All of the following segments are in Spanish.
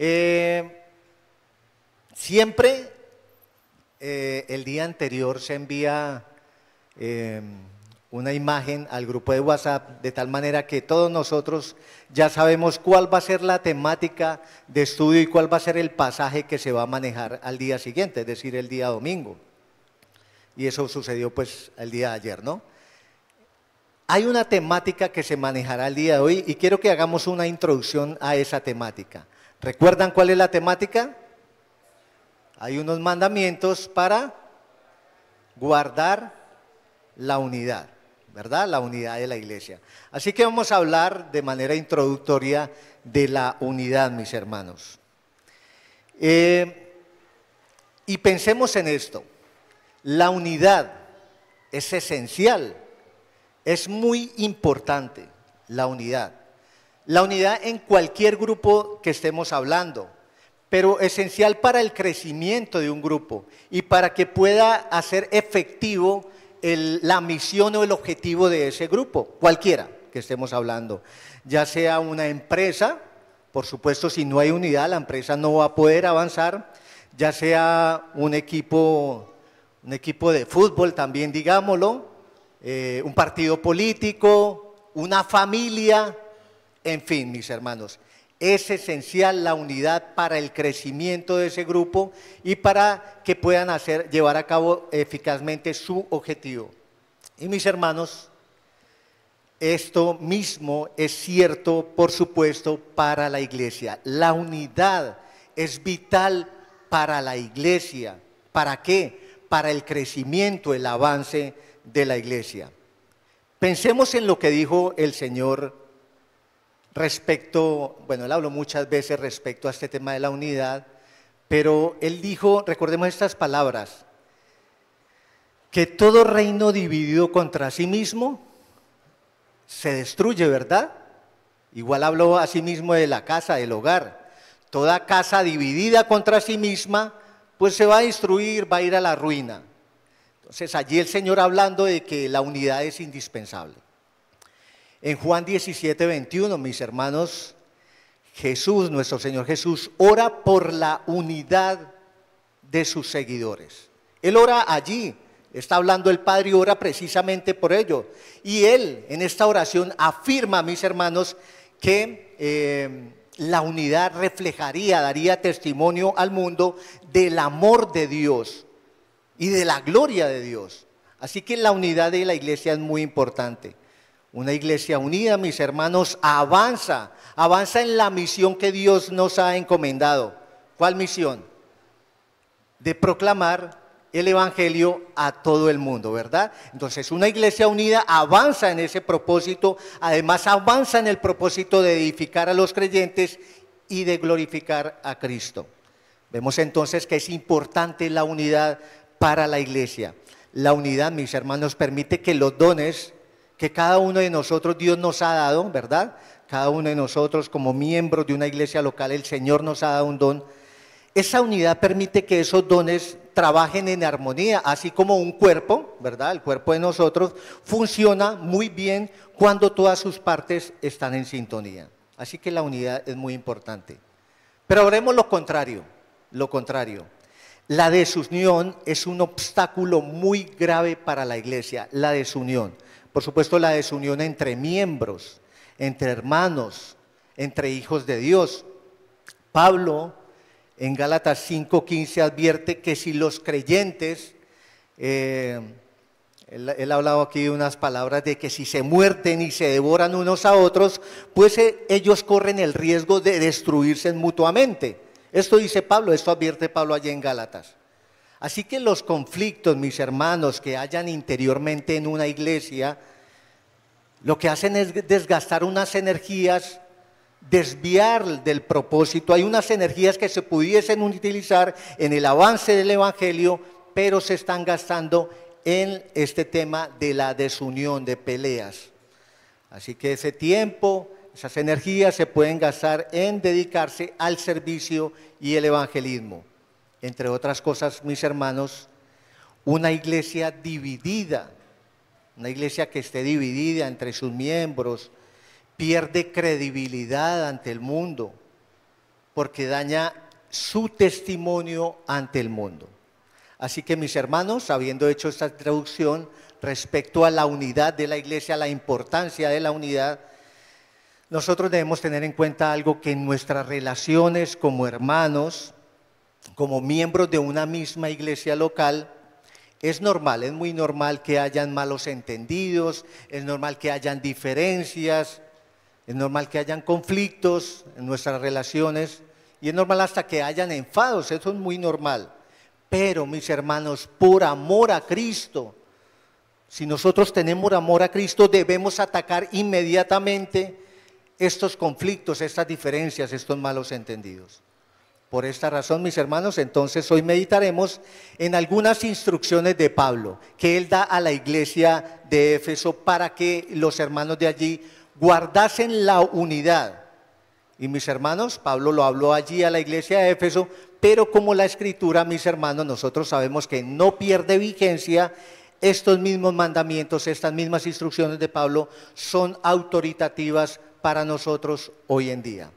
Eh, Siempre el día anterior se envía una imagen al grupo de WhatsApp de tal manera que todos nosotros ya sabemos cuál va a ser la temática de estudio y cuál va a ser el pasaje que se va a manejar al día siguiente, es decir, el día domingo. Y eso sucedió pues el día de ayer, ¿no? Hay una temática que se manejará el día de hoy y quiero que hagamos una introducción a esa temática. ¿Recuerdan cuál es la temática? Hay unos mandamientos para guardar la unidad, ¿verdad? La unidad de la iglesia. Así que vamos a hablar de manera introductoria de la unidad, mis hermanos. Y pensemos en esto. La unidad es esencial, es muy importante, la unidad. La unidad en cualquier grupo que estemos hablando, pero esencial para el crecimiento de un grupo y para que pueda hacer efectivo la misión o el objetivo de ese grupo, cualquiera que estemos hablando, ya sea una empresa, por supuesto si no hay unidad la empresa no va a poder avanzar, ya sea un equipo de fútbol también digámoslo, un partido político, una familia, en fin mis hermanos. Es esencial la unidad para el crecimiento de ese grupo y para que puedan llevar a cabo eficazmente su objetivo. Y mis hermanos, esto mismo es cierto, por supuesto, para la iglesia. La unidad es vital para la iglesia. ¿Para qué? Para el crecimiento, el avance de la iglesia. Pensemos en lo que dijo el Señor respecto, bueno, él habló muchas veces respecto a este tema de la unidad, pero él dijo, recordemos estas palabras, que todo reino dividido contra sí mismo se destruye, ¿verdad? Igual habló asimismo de la casa, del hogar. Toda casa dividida contra sí misma, pues se va a destruir, va a ir a la ruina. Entonces allí el Señor hablando de que la unidad es indispensable. En Juan 17, 21, mis hermanos, Jesús, nuestro Señor Jesús, ora por la unidad de sus seguidores. Él ora allí, está hablando el Padre y ora precisamente por ello. Y Él en esta oración afirma, mis hermanos, que la unidad reflejaría, daría testimonio al mundo del amor de Dios y de la gloria de Dios. Así que la unidad de la iglesia es muy importante. Una iglesia unida, mis hermanos, avanza en la misión que Dios nos ha encomendado. ¿Cuál misión? De proclamar el evangelio a todo el mundo, ¿verdad? Entonces una iglesia unida avanza en ese propósito, además avanza en el propósito de edificar a los creyentes y de glorificar a Cristo. Vemos entonces que es importante la unidad para la iglesia. La unidad, mis hermanos, permite que los dones que cada uno de nosotros Dios nos ha dado, ¿verdad? Cada uno de nosotros como miembros de una iglesia local, el Señor nos ha dado un don. Esa unidad permite que esos dones trabajen en armonía, así como un cuerpo, ¿verdad? El cuerpo de nosotros funciona muy bien cuando todas sus partes están en sintonía. Así que la unidad es muy importante. Pero veremos lo contrario, lo contrario. La desunión es un obstáculo muy grave para la iglesia, la desunión. Por supuesto, la desunión entre miembros, entre hermanos, entre hijos de Dios. Pablo, en Gálatas 5:15, advierte que si los creyentes, él ha hablado aquí de unas palabras de que si se muerden y se devoran unos a otros, pues ellos corren el riesgo de destruirse mutuamente. Esto dice Pablo, esto advierte Pablo allí en Gálatas. Así que los conflictos, mis hermanos, que hayan interiormente en una iglesia, lo que hacen es desgastar unas energías, desviar del propósito. Hay unas energías que se pudiesen utilizar en el avance del evangelio, pero se están gastando en este tema de la desunión, de peleas. Así que ese tiempo, esas energías se pueden gastar en dedicarse al servicio y el evangelismo. Entre otras cosas, mis hermanos, una iglesia dividida, una iglesia que esté dividida entre sus miembros, pierde credibilidad ante el mundo. porque daña su testimonio ante el mundo. Así que mis hermanos, habiendo hecho esta introducción respecto a la unidad de la iglesia, a la importancia de la unidad, nosotros debemos tener en cuenta algo, que en nuestras relaciones como hermanos, como miembros de una misma iglesia local, es normal, es muy normal que hayan malos entendidos, es normal que hayan diferencias, es normal que hayan conflictos en nuestras relaciones y es normal hasta que hayan enfados, eso es muy normal. Pero mis hermanos, por amor a Cristo, si nosotros tenemos amor a Cristo, debemos atacar inmediatamente estos conflictos, estas diferencias, estos malos entendidos. Por esta razón, mis hermanos, entonces hoy meditaremos en algunas instrucciones de Pablo que él da a la iglesia de Éfeso para que los hermanos de allí guardasen la unidad. Y mis hermanos, Pablo lo habló allí a la iglesia de Éfeso, pero como la Escritura, mis hermanos, nosotros sabemos que no pierde vigencia. Estos mismos mandamientos, estas mismas instrucciones de Pablo son autoritativas para nosotros hoy en día.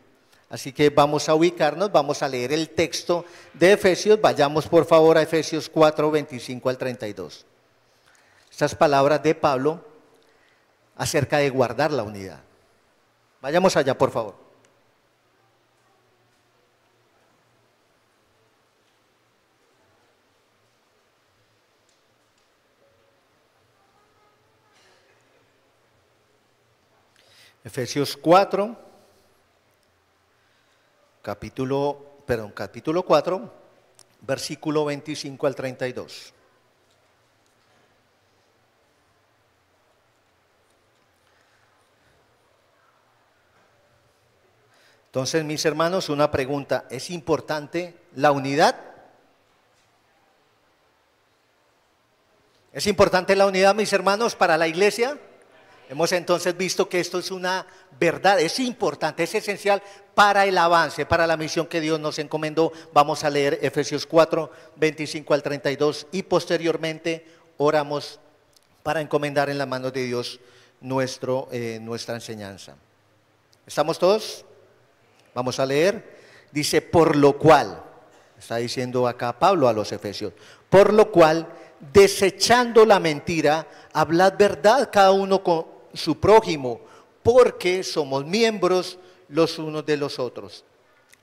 Así que vamos a ubicarnos, vamos a leer el texto de Efesios. Vayamos por favor a Efesios 4, 25 al 32. Estas palabras de Pablo acerca de guardar la unidad. Vayamos allá por favor. Efesios 4, capítulo 4, versículo 25 al 32. Entonces, mis hermanos, una pregunta: ¿es importante la unidad? ¿Es importante la unidad, mis hermanos, para la iglesia? Hemos entonces visto que esto es una verdad, es importante, es esencial para el avance, para la misión que Dios nos encomendó. Vamos a leer Efesios 4, 25 al 32 y posteriormente oramos para encomendar en la mano de Dios nuestra enseñanza. ¿Estamos todos? Vamos a leer. Dice: por lo cual, está diciendo acá Pablo a los efesios, por lo cual, desechando la mentira, hablad verdad cada uno con su prójimo, porque somos miembros los unos de los otros.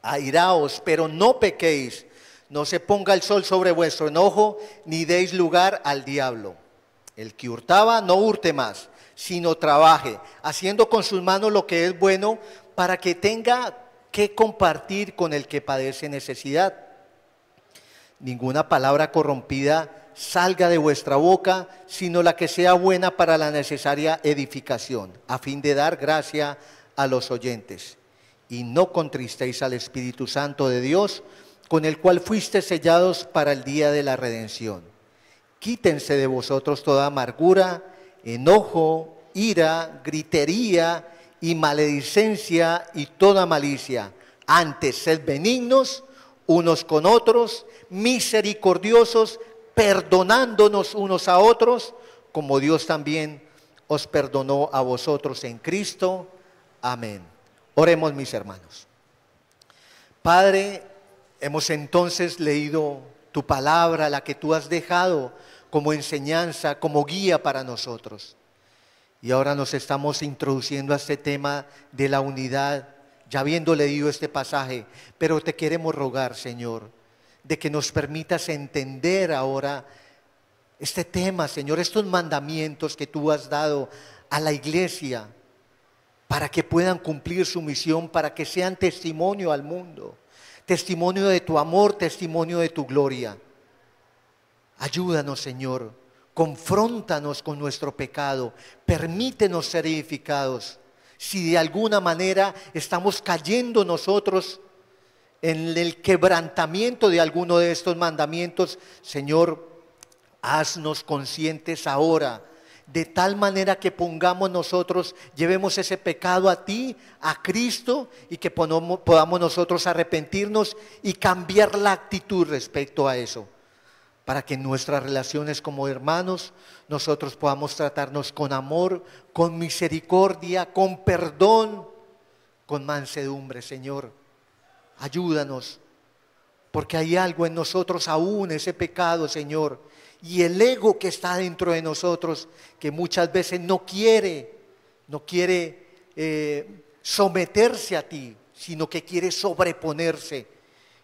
Airaos, pero no pequéis, no se ponga el sol sobre vuestro enojo, ni deis lugar al diablo. El que hurtaba, no hurte más, sino trabaje, haciendo con sus manos lo que es bueno, para que tenga que compartir con el que padece necesidad. Ninguna palabra corrompida salga de vuestra boca, sino la que sea buena para la necesaria edificación, a fin de dar gracia a los oyentes. Y no contristéis al Espíritu Santo de Dios, con el cual fuisteis sellados para el día de la redención. Quítense de vosotros toda amargura, enojo, ira, gritería y maledicencia y toda malicia. Antes, sed benignos unos con otros, misericordiosos, perdonándonos unos a otros, como Dios también os perdonó a vosotros en Cristo. Amén. Oremos, mis hermanos. Padre, hemos entonces leído tu palabra, la que tú has dejado como enseñanza, como guía para nosotros. Y ahora nos estamos introduciendo a este tema de la unidad, ya habiendo leído este pasaje, pero te queremos rogar, Señor, de que nos permitas entender ahora este tema, Señor, estos mandamientos que tú has dado a la iglesia para que puedan cumplir su misión, para que sean testimonio al mundo, testimonio de tu amor, testimonio de tu gloria. Ayúdanos, Señor, confróntanos con nuestro pecado, permítenos ser edificados. Si de alguna manera estamos cayendo nosotros en el quebrantamiento de alguno de estos mandamientos, Señor, haznos conscientes ahora, de tal manera que pongamos nosotros, llevemos ese pecado a ti, a Cristo, y que podamos nosotros arrepentirnos y cambiar la actitud respecto a eso, para que en nuestras relaciones como hermanos nosotros podamos tratarnos con amor, con misericordia, con perdón, con mansedumbre, Señor. Ayúdanos, porque hay algo en nosotros aún, ese pecado, Señor, y el ego que está dentro de nosotros, que muchas veces no quiere someterse a ti, sino que quiere sobreponerse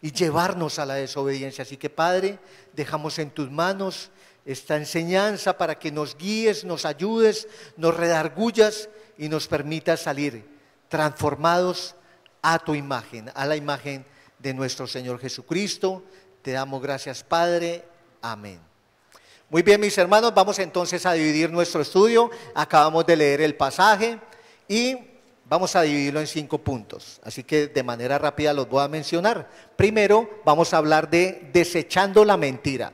y llevarnos a la desobediencia. Así que, Padre, dejamos en tus manos esta enseñanza para que nos guíes, nos ayudes, nos redargullas y nos permitas salir transformados a tu imagen, a la imagen de nuestro Señor Jesucristo. Te damos gracias, Padre. Amén. Muy bien, mis hermanos, vamos entonces a dividir nuestro estudio. Acabamos de leer el pasaje y vamos a dividirlo en 5 puntos. Así que de manera rápida los voy a mencionar. Primero, vamos a hablar de desechando la mentira.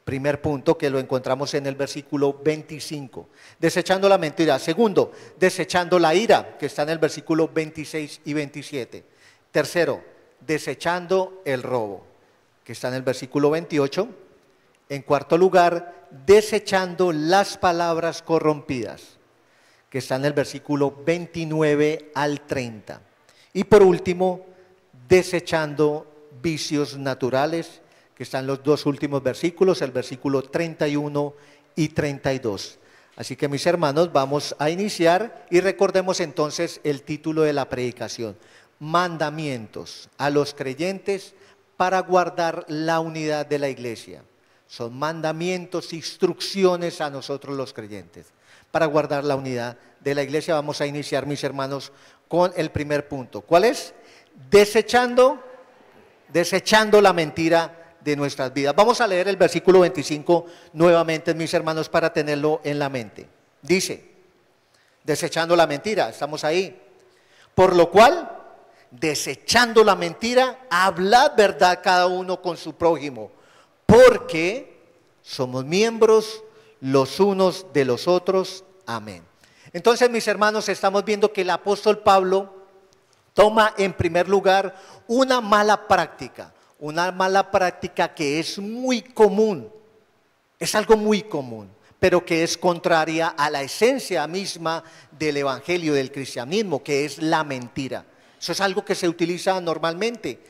Primer punto, que lo encontramos en el versículo 25. Desechando la mentira. Segundo, desechando la ira, que está en el versículo 26 y 27. Tercero, desechando el robo, que está en el versículo 28. En cuarto lugar, desechando las palabras corrompidas, que está en el versículo 29 al 30. Y por último, desechando vicios naturales, que están los 2 últimos versículos, el versículo 31 y 32. Así que, mis hermanos, vamos a iniciar y recordemos entonces el título de la predicación: mandamientos a los creyentes para guardar la unidad de la iglesia. Son mandamientos, instrucciones a nosotros los creyentes para guardar la unidad de la iglesia. Vamos a iniciar, mis hermanos, con el primer punto. ¿Cuál es? Desechando la mentira de nuestras vidas. Vamos a leer el versículo 25 nuevamente, mis hermanos, para tenerlo en la mente. Dice, desechando la mentira, estamos ahí. Por lo cual, desechando la mentira, hablad verdad cada uno con su prójimo, porque somos miembros los unos de los otros. Amén. Entonces, mis hermanos, estamos viendo que el apóstol Pablo toma en primer lugar una mala práctica que es muy común, es algo muy común, pero que es contraria a la esencia misma del evangelio, del cristianismo, que es la mentira. Eso es algo que se utiliza normalmente.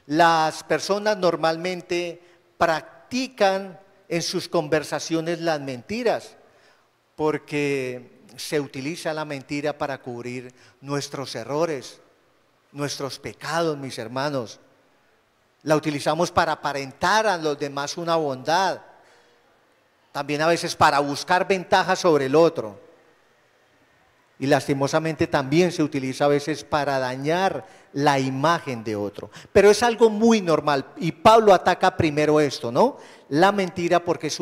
Las personas normalmente practican en sus conversaciones las mentiras, porque se utiliza la mentira para cubrir nuestros errores, nuestros pecados, mis hermanos. La utilizamos para aparentar a los demás una bondad, también a veces para buscar ventajas sobre el otro. Y lastimosamente también se utiliza a veces para dañar la imagen de otro. Pero es algo muy normal, y Pablo ataca primero esto, ¿no? La mentira, porque es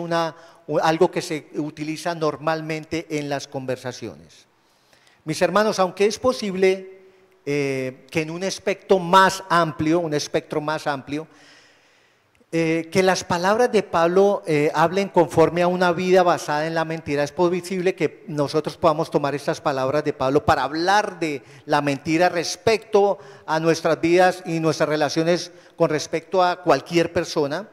algo que se utiliza normalmente en las conversaciones. Mis hermanos, aunque es posible que en un espectro más amplio, que las palabras de Pablo hablen conforme a una vida basada en la mentira, es posible que nosotros podamos tomar estas palabras de Pablo para hablar de la mentira respecto a nuestras vidas y nuestras relaciones con respecto a cualquier persona.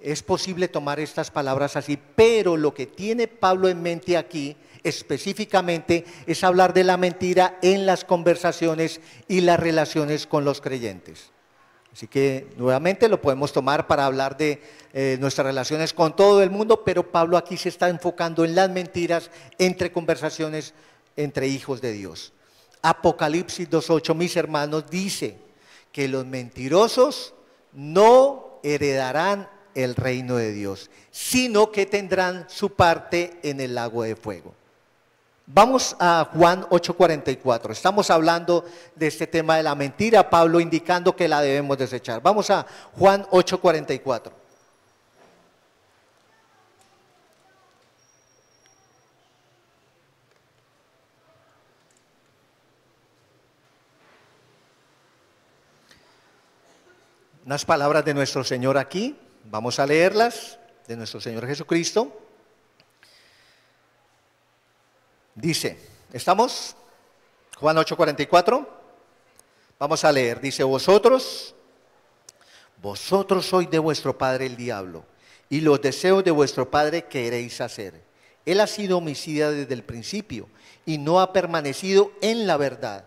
Es posible tomar estas palabras así, pero lo que tiene Pablo en mente aquí específicamente es hablar de la mentira en las conversaciones y las relaciones con los creyentes. Así que nuevamente lo podemos tomar para hablar de nuestras relaciones con todo el mundo, pero Pablo aquí se está enfocando en las mentiras entre conversaciones entre hijos de Dios. Apocalipsis 2:8, mis hermanos, dice que los mentirosos no heredarán el reino de Dios, sino que tendrán su parte en el lago de fuego. Vamos a Juan 8:44. Estamos hablando de este tema de la mentira, Pablo indicando que la debemos desechar. Vamos a Juan 8:44. Unas palabras de nuestro Señor aquí, vamos a leerlas, de nuestro Señor Jesucristo. Dice, ¿estamos? Juan 8:44. Vamos a leer, dice, vosotros sois de vuestro padre el diablo, y los deseos de vuestro padre queréis hacer. Él ha sido homicida desde el principio, y no ha permanecido en la verdad,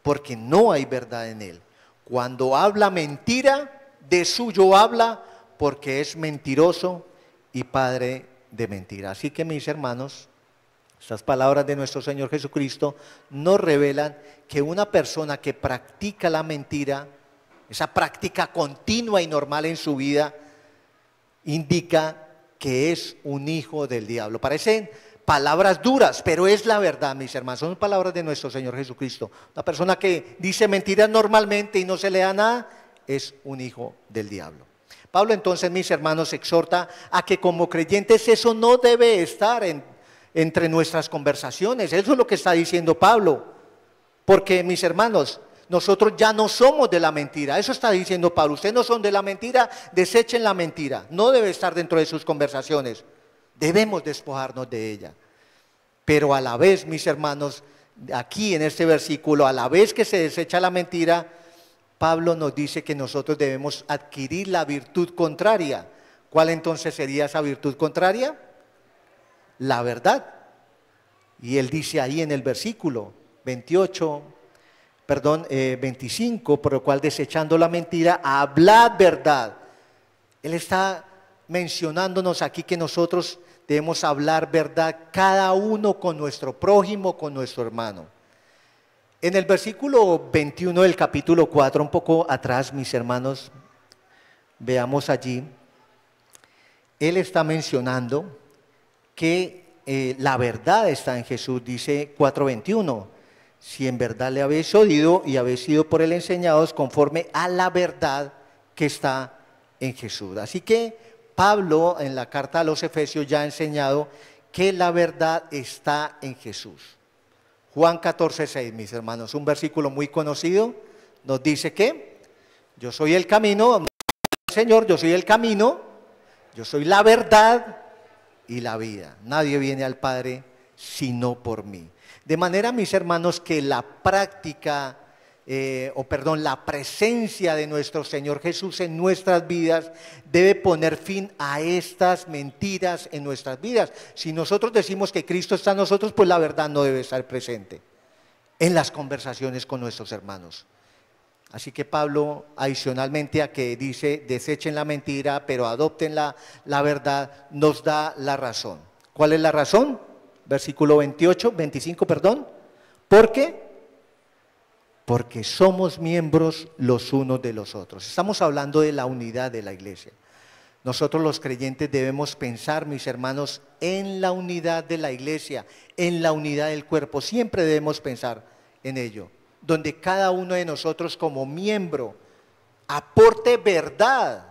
porque no hay verdad en él. Cuando habla mentira, de suyo habla, porque es mentiroso y padre de mentira. Así que, mis hermanos, estas palabras de nuestro Señor Jesucristo nos revelan que una persona que practica la mentira, esa práctica continua y normal en su vida, indica que es un hijo del diablo. Parecen palabras duras, pero es la verdad, mis hermanos. Son palabras de nuestro Señor Jesucristo. Una persona que dice mentiras normalmente y no se le da nada, es un hijo del diablo. Pablo entonces, mis hermanos, exhorta a que como creyentes eso no debe estar entre nuestras conversaciones. Eso es lo que está diciendo Pablo. Porque, mis hermanos, nosotros ya no somos de la mentira. Eso está diciendo Pablo. Ustedes no son de la mentira, desechen la mentira. No debe estar dentro de sus conversaciones. Debemos despojarnos de ella. Pero a la vez, mis hermanos, aquí en este versículo, a la vez que se desecha la mentira, Pablo nos dice que nosotros debemos adquirir la virtud contraria. ¿Cuál entonces sería esa virtud contraria? La verdad. Y él dice ahí en el versículo 25, por lo cual desechando la mentira, hablad verdad. Él está mencionándonos aquí que nosotros debemos hablar verdad cada uno con nuestro prójimo, con nuestro hermano. En el versículo 21 del capítulo 4, un poco atrás, mis hermanos, veamos allí, él está mencionando que la verdad está en Jesús. Dice 4:21, si en verdad le habéis oído y habéis sido por él enseñados conforme a la verdad que está en Jesús. Así que Pablo en la carta a los Efesios ya ha enseñado que la verdad está en Jesús. Juan 14:6, mis hermanos, un versículo muy conocido, nos dice que yo soy el camino, Señor, yo soy el camino, yo soy la verdad y la vida. Nadie viene al Padre sino por mí. De manera, mis hermanos, que la práctica, la presencia de nuestro Señor Jesús en nuestras vidas debe poner fin a estas mentiras en nuestras vidas. Si nosotros decimos que Cristo está en nosotros, pues la verdad no debe estar presente en las conversaciones con nuestros hermanos. Así que Pablo, adicionalmente a que dice desechen la mentira, pero adopten la verdad, nos da la razón. ¿Cuál es la razón? Versículo 25, perdón. ¿Por qué? Porque somos miembros los unos de los otros. Estamos hablando de la unidad de la iglesia. Nosotros los creyentes debemos pensar, mis hermanos, en la unidad de la iglesia, en la unidad del cuerpo. Siempre debemos pensar en ello, donde cada uno de nosotros como miembro aporte verdad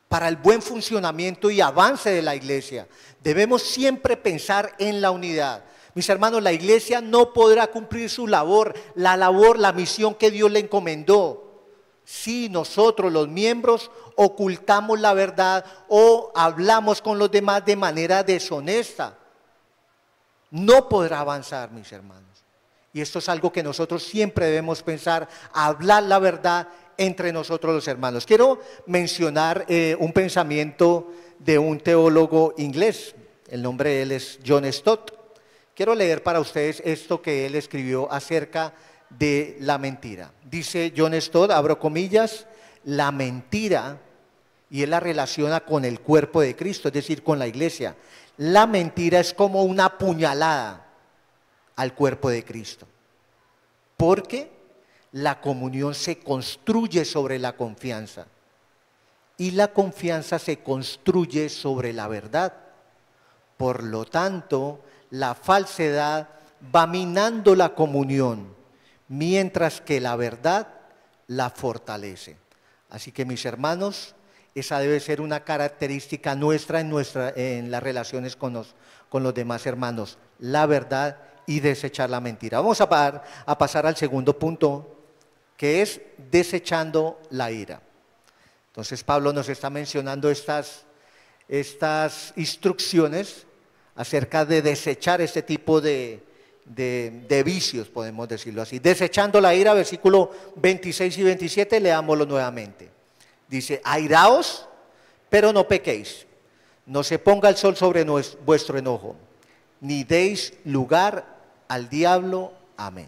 para el buen funcionamiento y avance de la iglesia. Debemos siempre pensar en la unidad. Mis hermanos, la iglesia no podrá cumplir su labor, la misión que Dios le encomendó, si nosotros los miembros ocultamos la verdad o hablamos con los demás de manera deshonesta. No podrá avanzar, mis hermanos. Y esto es algo que nosotros siempre debemos pensar, hablar la verdad entre nosotros los hermanos. Quiero mencionar un pensamiento de un teólogo inglés. El nombre de él es John Stott. Quiero leer para ustedes esto que él escribió acerca de la mentira. Dice John Stott, abro comillas, la mentira, y él la relaciona con el cuerpo de Cristo, es decir, con la iglesia. La mentira es como una puñalada al cuerpo de Cristo, porque la comunión se construye sobre la confianza y la confianza se construye sobre la verdad. Por lo tanto, la falsedad va minando la comunión, mientras que la verdad la fortalece. Así que, mis hermanos, esa debe ser una característica nuestra en las relaciones con los demás hermanos, la verdad y desechar la mentira. Vamos a pasar al segundo punto, que es desechando la ira. Entonces Pablo nos está mencionando estas instrucciones acerca de desechar este tipo de vicios, podemos decirlo así. Desechando la ira, versículo 26 y 27, leámoslo nuevamente. Dice, airaos, pero no pequéis. No se ponga el sol sobre vuestro enojo, ni deis lugar al diablo. Amén.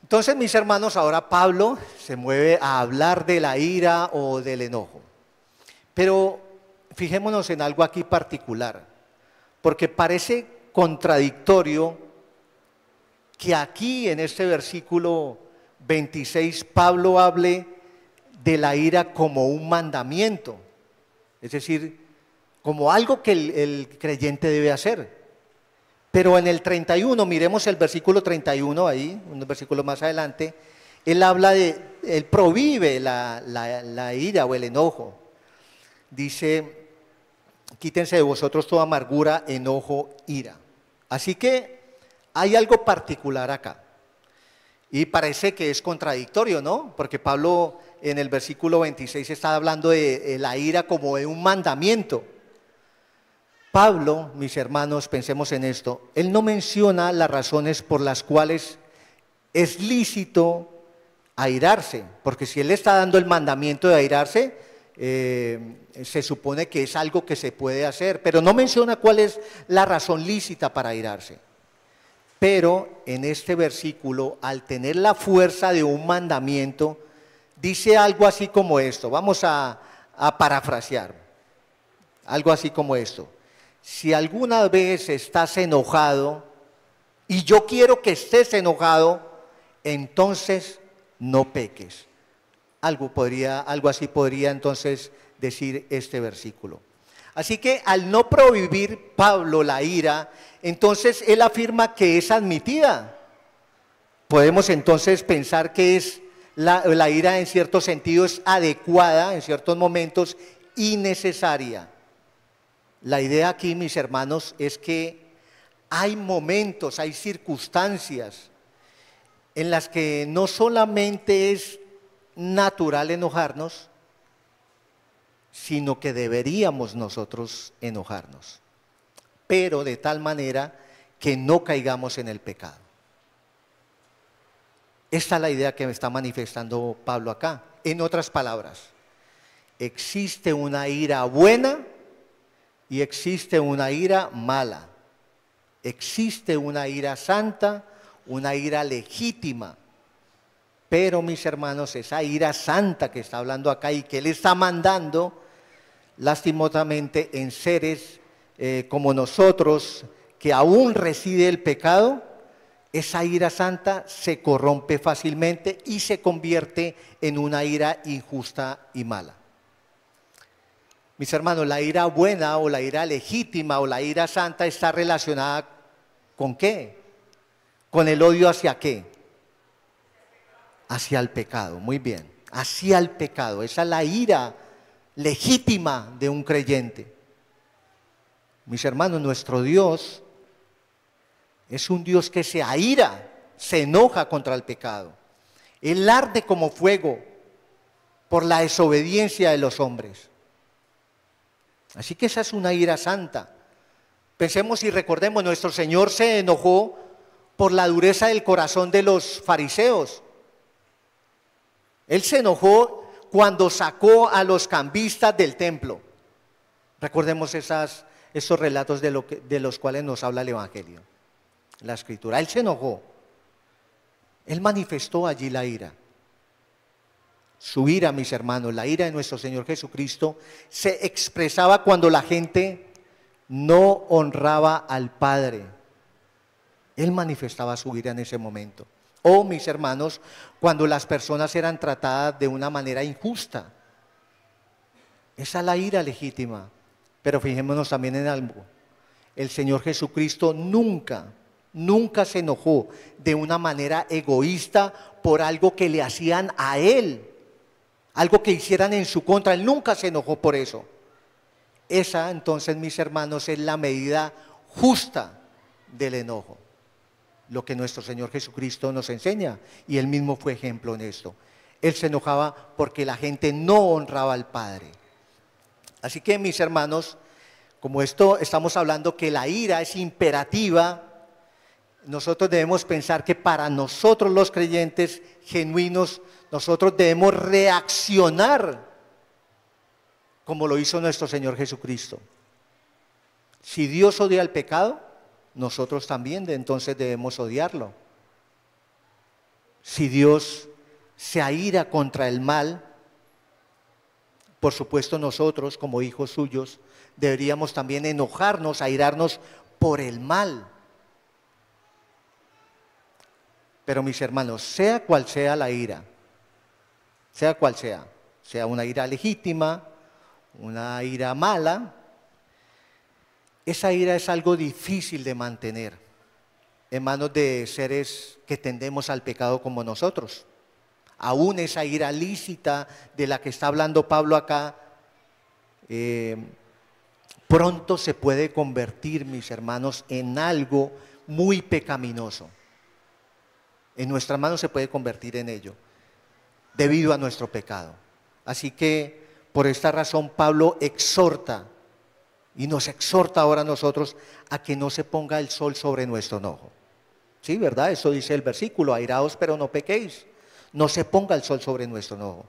Entonces, mis hermanos, ahora Pablo se mueve a hablar de la ira o del enojo. Pero fijémonos en algo aquí particular, porque parece contradictorio que aquí en este versículo 26 Pablo hable de la ira como un mandamiento, es decir, como algo que el creyente debe hacer. Pero en el 31, miremos el versículo 31 ahí, unos versículos más adelante, él prohíbe la ira o el enojo. Dice, quítense de vosotros toda amargura, enojo, ira. Así que hay algo particular acá. Y parece que es contradictorio, ¿no? Porque Pablo en el versículo 26 está hablando de la ira como de un mandamiento. Pablo, mis hermanos, pensemos en esto, él no menciona las razones por las cuales es lícito airarse, porque si él está dando el mandamiento de airarse, se supone que es algo que se puede hacer, pero no menciona cuál es la razón lícita para airarse. Pero en este versículo, al tener la fuerza de un mandamiento, dice algo así como esto, vamos a parafrasear, algo así como esto. Si alguna vez estás enojado, y yo quiero que estés enojado, entonces no peques. Algo así podría entonces decir este versículo. Así que al no prohibir Pablo la ira, entonces él afirma que es admitida. Podemos entonces pensar que la ira en cierto sentido es adecuada, en ciertos momentos, y necesaria. La idea aquí, mis hermanos, es que hay momentos, hay circunstancias en las que no solamente es natural enojarnos, sino que deberíamos nosotros enojarnos, pero de tal manera que no caigamos en el pecado. Esta es la idea que me está manifestando Pablo acá. En otras palabras, existe una ira buena y existe una ira mala. Existe una ira santa, una ira legítima. Pero, mis hermanos, esa ira santa que está hablando acá y que él está mandando, lastimosamente, en seres como nosotros, que aún reside el pecado, esa ira santa se corrompe fácilmente y se convierte en una ira injusta y mala. Mis hermanos, la ira buena o la ira legítima o la ira santa está relacionada ¿con qué? ¿Con el odio hacia qué? Hacia el pecado, muy bien, hacia el pecado. Esa es la ira legítima de un creyente. Mis hermanos, nuestro Dios es un Dios que se aira, se enoja contra el pecado. Él arde como fuego por la desobediencia de los hombres. Así que esa es una ira santa. Pensemos y recordemos, nuestro Señor se enojó por la dureza del corazón de los fariseos. Él se enojó cuando sacó a los cambistas del templo. Recordemos esos relatos de los cuales nos habla el Evangelio, la Escritura. Él se enojó. Él manifestó allí la ira. Su ira, mis hermanos, la ira de nuestro Señor Jesucristo, se expresaba cuando la gente no honraba al Padre. Él manifestaba su ira en ese momento. O, mis hermanos, cuando las personas eran tratadas de una manera injusta. Esa es la ira legítima. Pero fijémonos también en algo. El Señor Jesucristo nunca se enojó de una manera egoísta por algo que le hacían a Él. Algo que hicieran en su contra. Él nunca se enojó por eso. Esa, entonces, mis hermanos, es la medida justa del enojo. Lo que nuestro Señor Jesucristo nos enseña. Y Él mismo fue ejemplo en esto. Él se enojaba porque la gente no honraba al Padre. Así que, mis hermanos, como estamos hablando que la ira es imperativa, nosotros debemos pensar que para nosotros los creyentes genuinos, nosotros debemos reaccionar como lo hizo nuestro Señor Jesucristo. Si Dios odia el pecado, nosotros también entonces debemos odiarlo. Si Dios se aira contra el mal, por supuesto nosotros como hijos suyos deberíamos también enojarnos, airarnos por el mal. Pero mis hermanos, sea cual sea la ira, sea cual sea, sea una ira legítima, una ira mala, esa ira es algo difícil de mantener en manos de seres que tendemos al pecado como nosotros. Aún esa ira lícita de la que está hablando Pablo acá, pronto se puede convertir, mis hermanos, en algo muy pecaminoso. En nuestras manos se puede convertir en ello, debido a nuestro pecado. Así que, por esta razón, Pablo exhorta, y nos exhorta ahora a nosotros, a que no se ponga el sol sobre nuestro enojo. Sí, ¿verdad? Eso dice el versículo, airaos pero no pequéis. No se ponga el sol sobre nuestro enojo.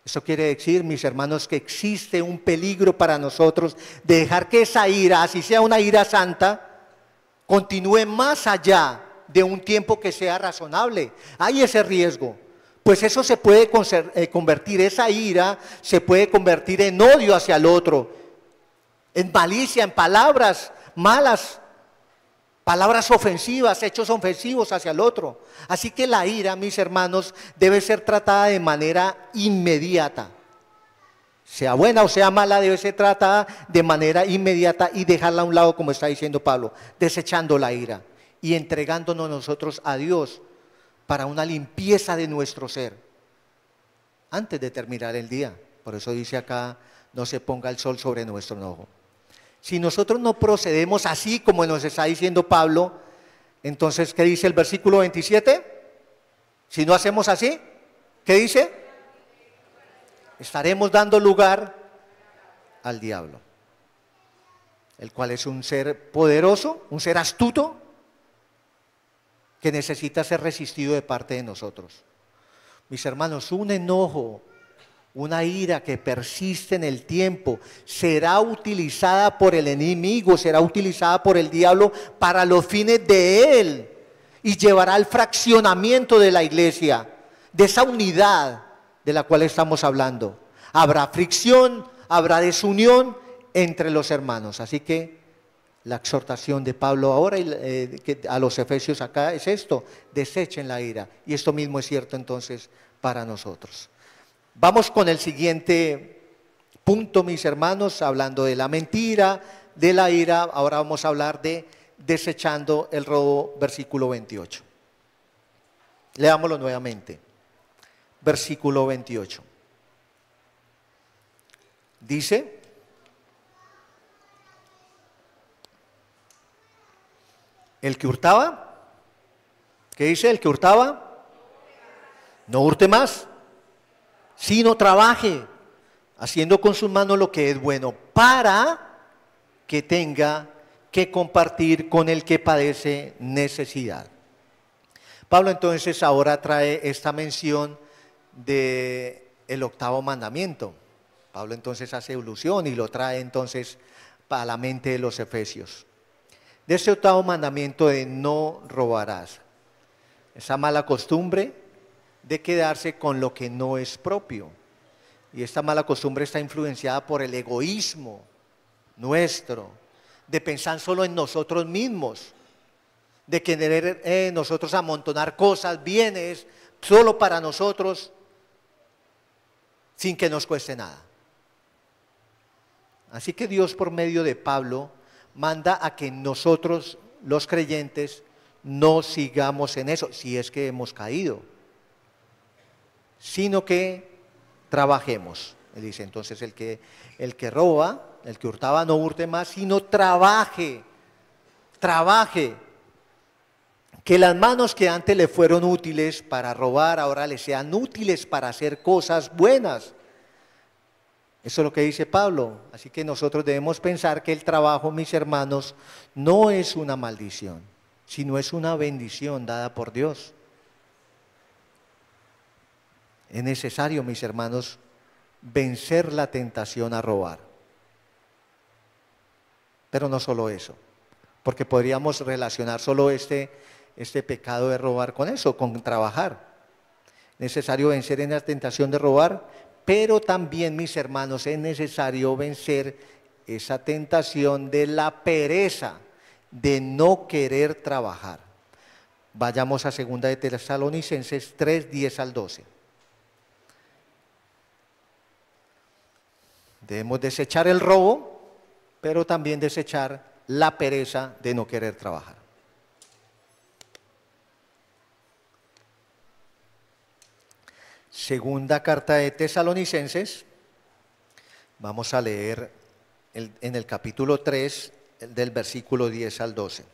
Eso quiere decir, mis hermanos, que existe un peligro para nosotros de dejar que esa ira, así sea una ira santa, continúe más allá de un tiempo que sea razonable. Hay ese riesgo, pues eso se puede convertir, esa ira se puede convertir en odio hacia el otro, en malicia, en palabras malas, palabras ofensivas, hechos ofensivos hacia el otro. Así que la ira, mis hermanos, debe ser tratada de manera inmediata. Sea buena o sea mala, debe ser tratada de manera inmediata y dejarla a un lado, como está diciendo Pablo, desechando la ira y entregándonos nosotros a Dios para una limpieza de nuestro ser antes de terminar el día. Por eso dice acá, no se ponga el sol sobre nuestro enojo. Si nosotros no procedemos así como nos está diciendo Pablo, entonces, ¿qué dice el versículo 27? Si no hacemos así, ¿qué dice? Estaremos dando lugar al diablo, el cual es un ser poderoso, un ser astuto, que necesita ser resistido de parte de nosotros. Mis hermanos, un enojo, una ira que persiste en el tiempo, será utilizada por el enemigo, será utilizada por el diablo para los fines de él y llevará al fraccionamiento de la iglesia, de esa unidad de la cual estamos hablando. Habrá fricción, habrá desunión entre los hermanos. Así que la exhortación de Pablo ahora a los efesios acá es esto: desechen la ira. Y esto mismo es cierto entonces para nosotros. Vamos con el siguiente punto, mis hermanos, hablando de la mentira, de la ira. Ahora vamos a hablar de desechando el robo, versículo 28. Leámoslo nuevamente. Versículo 28. Dice: el que hurtaba, ¿qué dice? El que hurtaba, no hurte más, sino trabaje, haciendo con sus manos lo que es bueno, para que tenga que compartir con el que padece necesidad. Pablo entonces ahora trae esta mención del octavo mandamiento. Pablo entonces hace alusión y lo trae entonces a la mente de los efesios. De ese octavo mandamiento de no robarás, esa mala costumbre de quedarse con lo que no es propio. Y esta mala costumbre está influenciada por el egoísmo nuestro, de pensar solo en nosotros mismos, de querer nosotros amontonar cosas, bienes, solo para nosotros, sin que nos cueste nada. Así que Dios, por medio de Pablo, manda a que nosotros, los creyentes, no sigamos en eso, si es que hemos caído, sino que trabajemos. Él dice entonces, el que roba, el que hurtaba, no hurte más, sino trabaje, que las manos que antes le fueron útiles para robar, ahora le sean útiles para hacer cosas buenas. Eso es lo que dice Pablo. Así que nosotros debemos pensar que el trabajo, mis hermanos, no es una maldición, sino es una bendición dada por Dios. Es necesario, mis hermanos, vencer la tentación a robar. Pero no solo eso, porque podríamos relacionar solo este pecado de robar con eso, con trabajar. necesario vencer en la tentación de robar, pero también, mis hermanos, es necesario vencer esa tentación de la pereza, de no querer trabajar. Vayamos a 2 de Tesalonicenses 3, 10 al 12. Debemos desechar el robo, pero también desechar la pereza de no querer trabajar. Segunda carta de Tesalonicenses, vamos a leer en el capítulo 3, del versículo 10 al 12.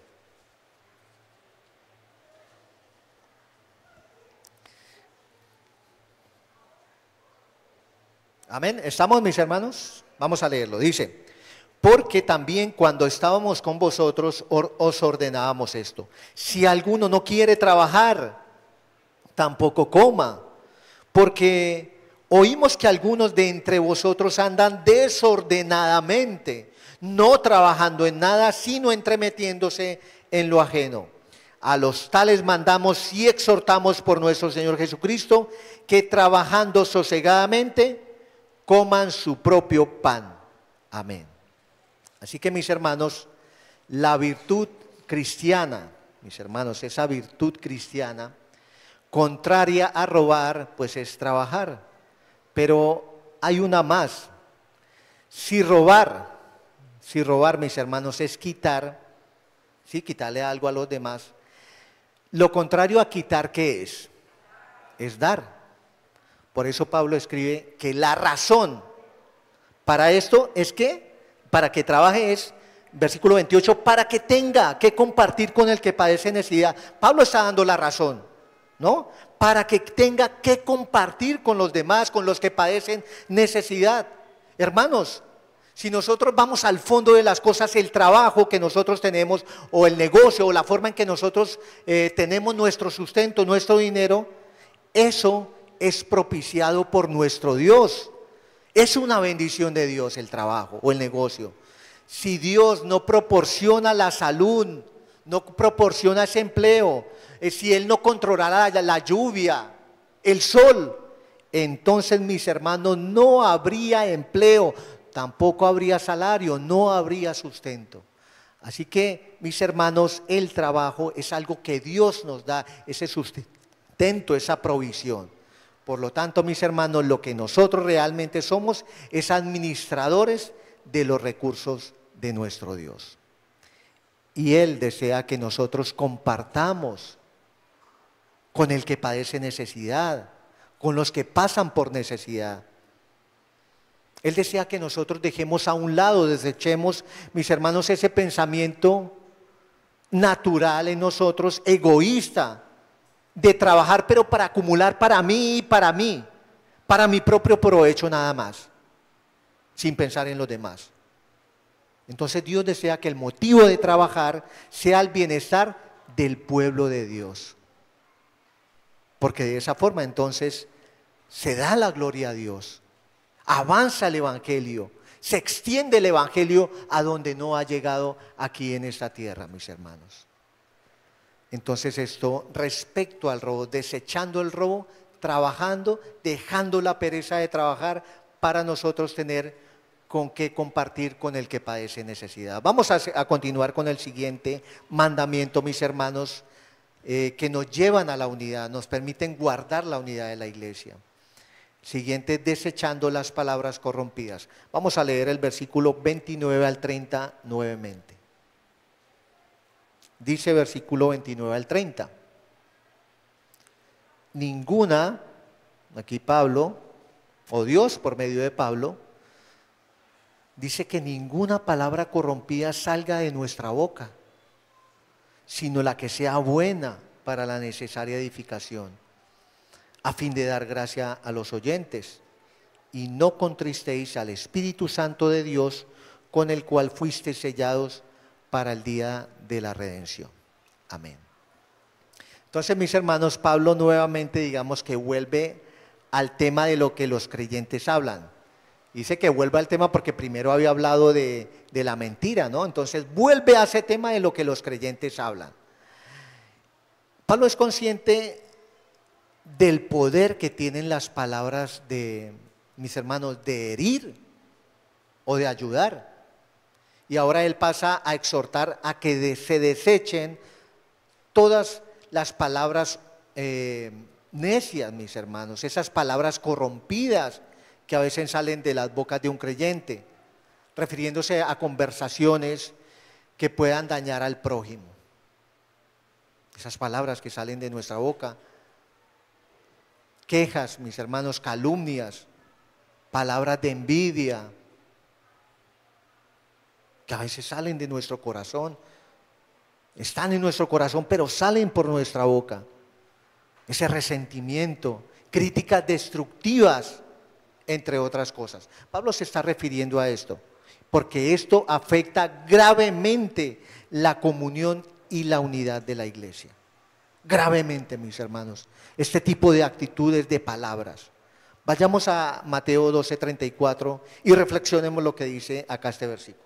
Amén. ¿Estamos, mis hermanos? Vamos a leerlo. Dice: porque también cuando estábamos con vosotros os ordenábamos esto: si alguno no quiere trabajar, tampoco coma, porque oímos que algunos de entre vosotros andan desordenadamente, no trabajando en nada, sino entremetiéndose en lo ajeno. A los tales mandamos y exhortamos por nuestro Señor Jesucristo, que trabajando sosegadamente coman su propio pan. Amén. Así que, mis hermanos, la virtud cristiana, mis hermanos, esa virtud cristiana, contraria a robar, pues es trabajar. Pero hay una más. Si robar, mis hermanos, es quitar, ¿sí? Quitarle algo a los demás. Lo contrario a quitar, ¿qué es? Es dar. Por eso Pablo escribe que la razón para esto es que, para que trabaje es, versículo 28, para que tenga que compartir con el que padece necesidad. Pablo está dando la razón, ¿no? Para que tenga que compartir con los demás, con los que padecen necesidad. Hermanos, si nosotros vamos al fondo de las cosas, el trabajo que nosotros tenemos, o el negocio, o la forma en que nosotros tenemos nuestro sustento, nuestro dinero, eso es propiciado por nuestro Dios. Es una bendición de Dios el trabajo o el negocio. Si Dios no proporciona la salud, no proporciona ese empleo, si Él no controlara la lluvia, el sol, entonces, mis hermanos, no habría empleo, tampoco habría salario, no habría sustento. Así que, mis hermanos, el trabajo es algo que Dios nos da, ese sustento, esa provisión. Por lo tanto, mis hermanos, lo que nosotros realmente somos es administradores de los recursos de nuestro Dios. Y Él desea que nosotros compartamos con el que padece necesidad, con los que pasan por necesidad. Él desea que nosotros dejemos a un lado, desechemos, mis hermanos, ese pensamiento natural en nosotros, egoísta, de trabajar pero para acumular para mí, para mi propio provecho nada más, sin pensar en los demás. Entonces Dios desea que el motivo de trabajar sea el bienestar del pueblo de Dios, porque de esa forma entonces se da la gloria a Dios, avanza el evangelio, se extiende el evangelio a donde no ha llegado aquí en esta tierra, mis hermanos. Entonces esto respecto al robo, desechando el robo, trabajando, dejando la pereza de trabajar para nosotros tener con qué compartir con el que padece necesidad. Vamos a continuar con el siguiente mandamiento, mis hermanos, que nos llevan a la unidad, nos permiten guardar la unidad de la iglesia. Siguiente, desechando las palabras corrompidas. Vamos a leer el versículo 29 al 30 nuevamente. Dice versículo 29 al 30. Ninguna, aquí Pablo, o Dios por medio de Pablo, dice que ninguna palabra corrompida salga de nuestra boca, sino la que sea buena para la necesaria edificación, a fin de dar gracia a los oyentes. Y no contristéis al Espíritu Santo de Dios, con el cual fuisteis sellados para el día de la redención. Amén. Entonces, mis hermanos, Pablo nuevamente, digamos que vuelve al tema de lo que los creyentes hablan. Dice que vuelve al tema porque primero había hablado de la mentira, ¿no? Entonces vuelve a ese tema de lo que los creyentes hablan. Pablo es consciente del poder que tienen las palabras de mis hermanos de herir o de ayudar. Y ahora él pasa a exhortar a que se desechen todas las palabras necias, mis hermanos, esas palabras corrompidas que a veces salen de las bocas de un creyente, refiriéndose a conversaciones que puedan dañar al prójimo. Esas palabras que salen de nuestra boca, quejas, mis hermanos, calumnias, palabras de envidia, que a veces salen de nuestro corazón, están en nuestro corazón, pero salen por nuestra boca. Ese resentimiento, críticas destructivas, entre otras cosas. Pablo se está refiriendo a esto, porque esto afecta gravemente la comunión y la unidad de la iglesia. Gravemente, mis hermanos, este tipo de actitudes, de palabras. Vayamos a Mateo 12:34 y reflexionemos lo que dice acá este versículo.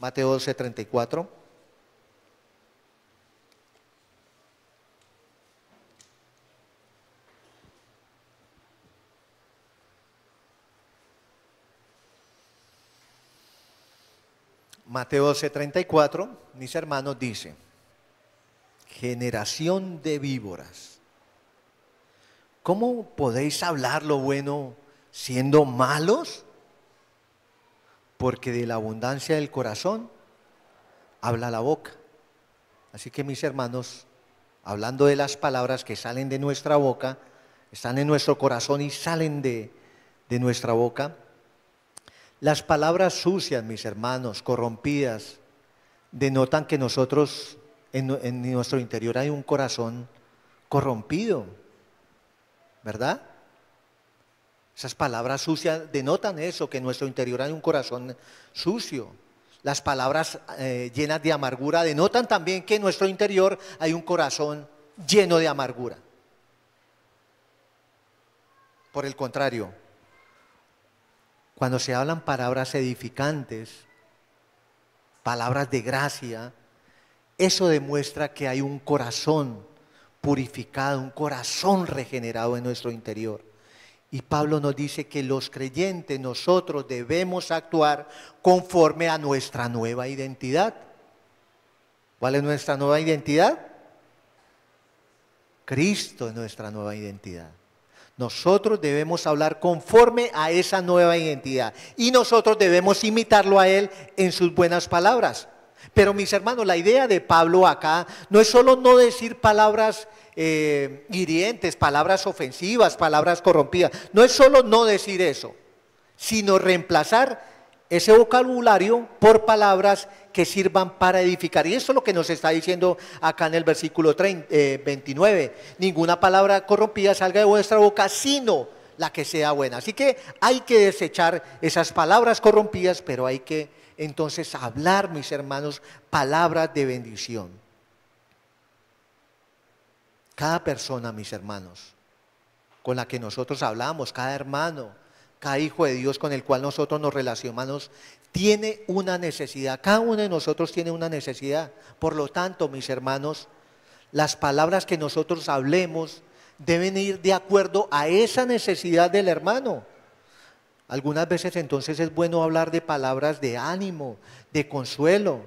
Mateo 12:34. Mateo 12:34, mis hermanos, dice: generación de víboras, ¿cómo podéis hablar lo bueno siendo malos? Porque de la abundancia del corazón habla la boca. Así que, mis hermanos, hablando de las palabras que salen de nuestra boca, están en nuestro corazón y salen de nuestra boca. Las palabras sucias, mis hermanos, corrompidas, denotan que nosotros, en nuestro interior hay un corazón corrompido, ¿verdad? Esas palabras sucias denotan eso, que en nuestro interior hay un corazón sucio. Las palabras llenas de amargura denotan también que en nuestro interior hay un corazón lleno de amargura. Por el contrario, cuando se hablan palabras edificantes, palabras de gracia, eso demuestra que hay un corazón purificado, un corazón regenerado en nuestro interior. Y Pablo nos dice que los creyentes, nosotros debemos actuar conforme a nuestra nueva identidad. ¿Cuál es nuestra nueva identidad? Cristo es nuestra nueva identidad. Nosotros debemos hablar conforme a esa nueva identidad y nosotros debemos imitarlo a Él en sus buenas palabras. Pero, mis hermanos, la idea de Pablo acá no es solo no decir palabras hirientes, palabras ofensivas, palabras corrompidas. No es solo no decir eso, sino reemplazar ese vocabulario por palabras que sirvan para edificar. Y eso es lo que nos está diciendo acá en el versículo 29. Ninguna palabra corrompida salga de vuestra boca, sino la que sea buena. Así que hay que desechar esas palabras corrompidas, pero hay que entonces hablar, mis hermanos, palabras de bendición. Cada persona, mis hermanos, con la que nosotros hablamos, cada hermano, cada hijo de Dios con el cual nosotros nos relacionamos, tiene una necesidad. Cada uno de nosotros tiene una necesidad. Por lo tanto, mis hermanos, las palabras que nosotros hablemos deben ir de acuerdo a esa necesidad del hermano. Algunas veces entonces es bueno hablar de palabras de ánimo, de consuelo.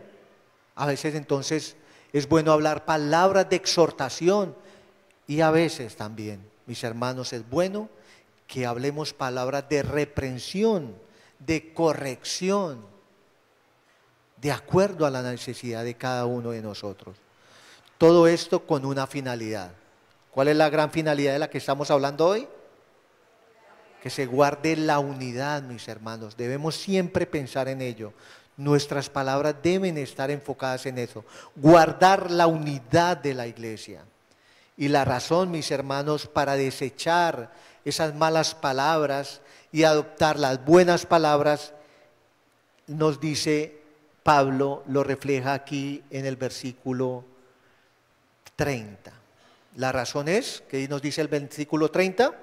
A veces entonces es bueno hablar palabras de exhortación. Y a veces también, mis hermanos, es bueno que hablemos palabras de reprensión, de corrección, de acuerdo a la necesidad de cada uno de nosotros. Todo esto con una finalidad. ¿Cuál es la gran finalidad de la que estamos hablando hoy? Que se guarde la unidad, mis hermanos. Debemos siempre pensar en ello. Nuestras palabras deben estar enfocadas en eso. Guardar la unidad de la iglesia. Y la razón, mis hermanos, para desechar esas malas palabras y adoptar las buenas palabras, nos dice Pablo, lo refleja aquí en el versículo 30. La razón es, ¿qué nos dice el versículo 30?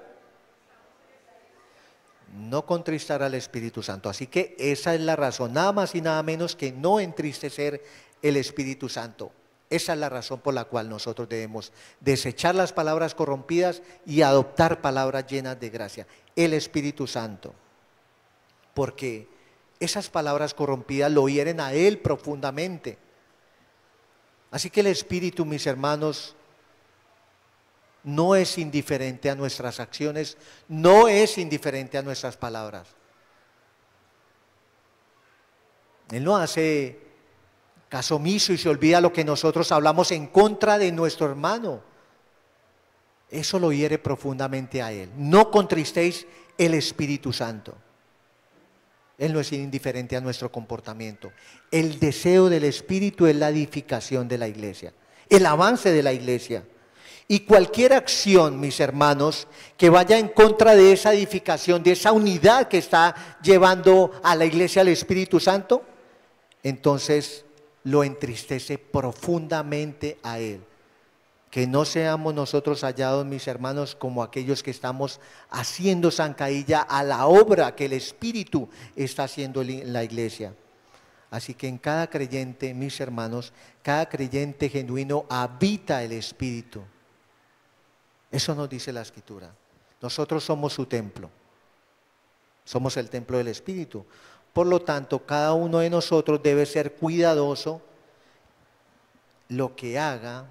No contristar al Espíritu Santo. Así que esa es la razón, nada más y nada menos que no entristecer el Espíritu Santo. Esa es la razón por la cual nosotros debemos desechar las palabras corrompidas y adoptar palabras llenas de gracia. El Espíritu Santo. Porque esas palabras corrompidas lo hieren a Él profundamente. Así que el Espíritu, mis hermanos, no es indiferente a nuestras acciones, no es indiferente a nuestras palabras. Él no hace caso omiso y se olvida lo que nosotros hablamos en contra de nuestro hermano. Eso lo hiere profundamente a Él. No contristéis el Espíritu Santo. Él no es indiferente a nuestro comportamiento. El deseo del Espíritu es la edificación de la iglesia, el avance de la iglesia. Y cualquier acción, mis hermanos, que vaya en contra de esa edificación, de esa unidad que está llevando a la iglesia el Espíritu Santo, entonces lo entristece profundamente a Él. Que no seamos nosotros hallados, mis hermanos, como aquellos que estamos haciendo zancadilla a la obra que el Espíritu está haciendo en la iglesia. Así que en cada creyente, mis hermanos, cada creyente genuino habita el Espíritu. Eso nos dice la Escritura. Nosotros somos su templo. Somos el templo del Espíritu. Por lo tanto, cada uno de nosotros debe ser cuidadoso lo que haga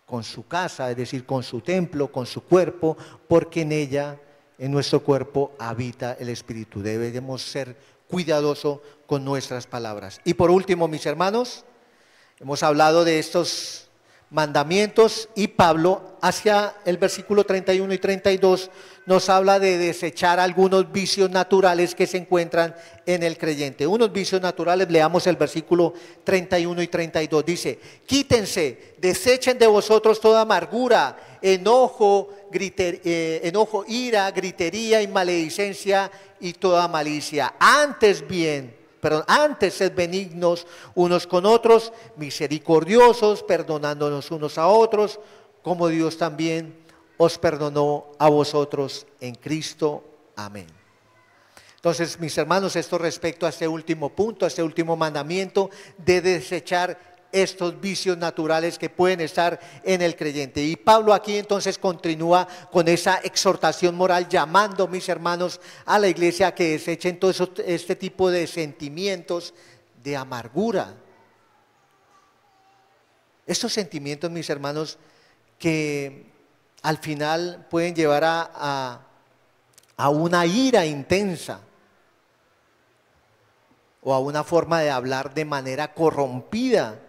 con su casa, es decir, con su templo, con su cuerpo, porque en ella, en nuestro cuerpo, habita el Espíritu. Debemos ser cuidadosos con nuestras palabras. Y por último, mis hermanos, hemos hablado de estos mandamientos y Pablo, hacia el versículo 31 y 32, nos habla de desechar algunos vicios naturales que se encuentran en el creyente. Unos vicios naturales, leamos el versículo 31 y 32, dice: quítense, desechen de vosotros toda amargura, enojo, ira, gritería y maledicencia y toda malicia. Antes sed benignos unos con otros, misericordiosos, perdonándonos unos a otros, como Dios también os perdonó a vosotros en Cristo. Amén. Entonces, mis hermanos, esto respecto a este último punto, a este último mandamiento de desechar estos vicios naturales que pueden estar en el creyente. Y Pablo aquí entonces continúa con esa exhortación moral, llamando, mis hermanos, a la iglesia a que desechen todo este tipo de sentimientos de amargura. Estos sentimientos, mis hermanos, que al final pueden llevar a una ira intensa o a una forma de hablar de manera corrompida.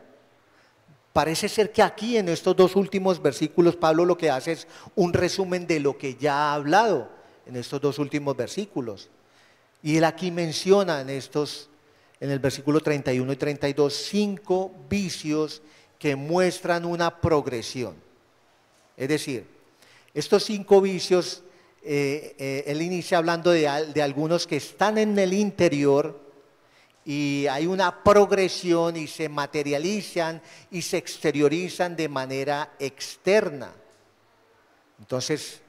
Parece ser que aquí en estos dos últimos versículos Pablo lo que hace es un resumen de lo que ya ha hablado en estos dos últimos versículos. Y él aquí menciona en el versículo 31 y 32, 5 vicios que muestran una progresión. Es decir, estos 5 vicios, él inicia hablando de algunos que están en el interior y hay una progresión y se materializan y se exteriorizan de manera externa. Entonces,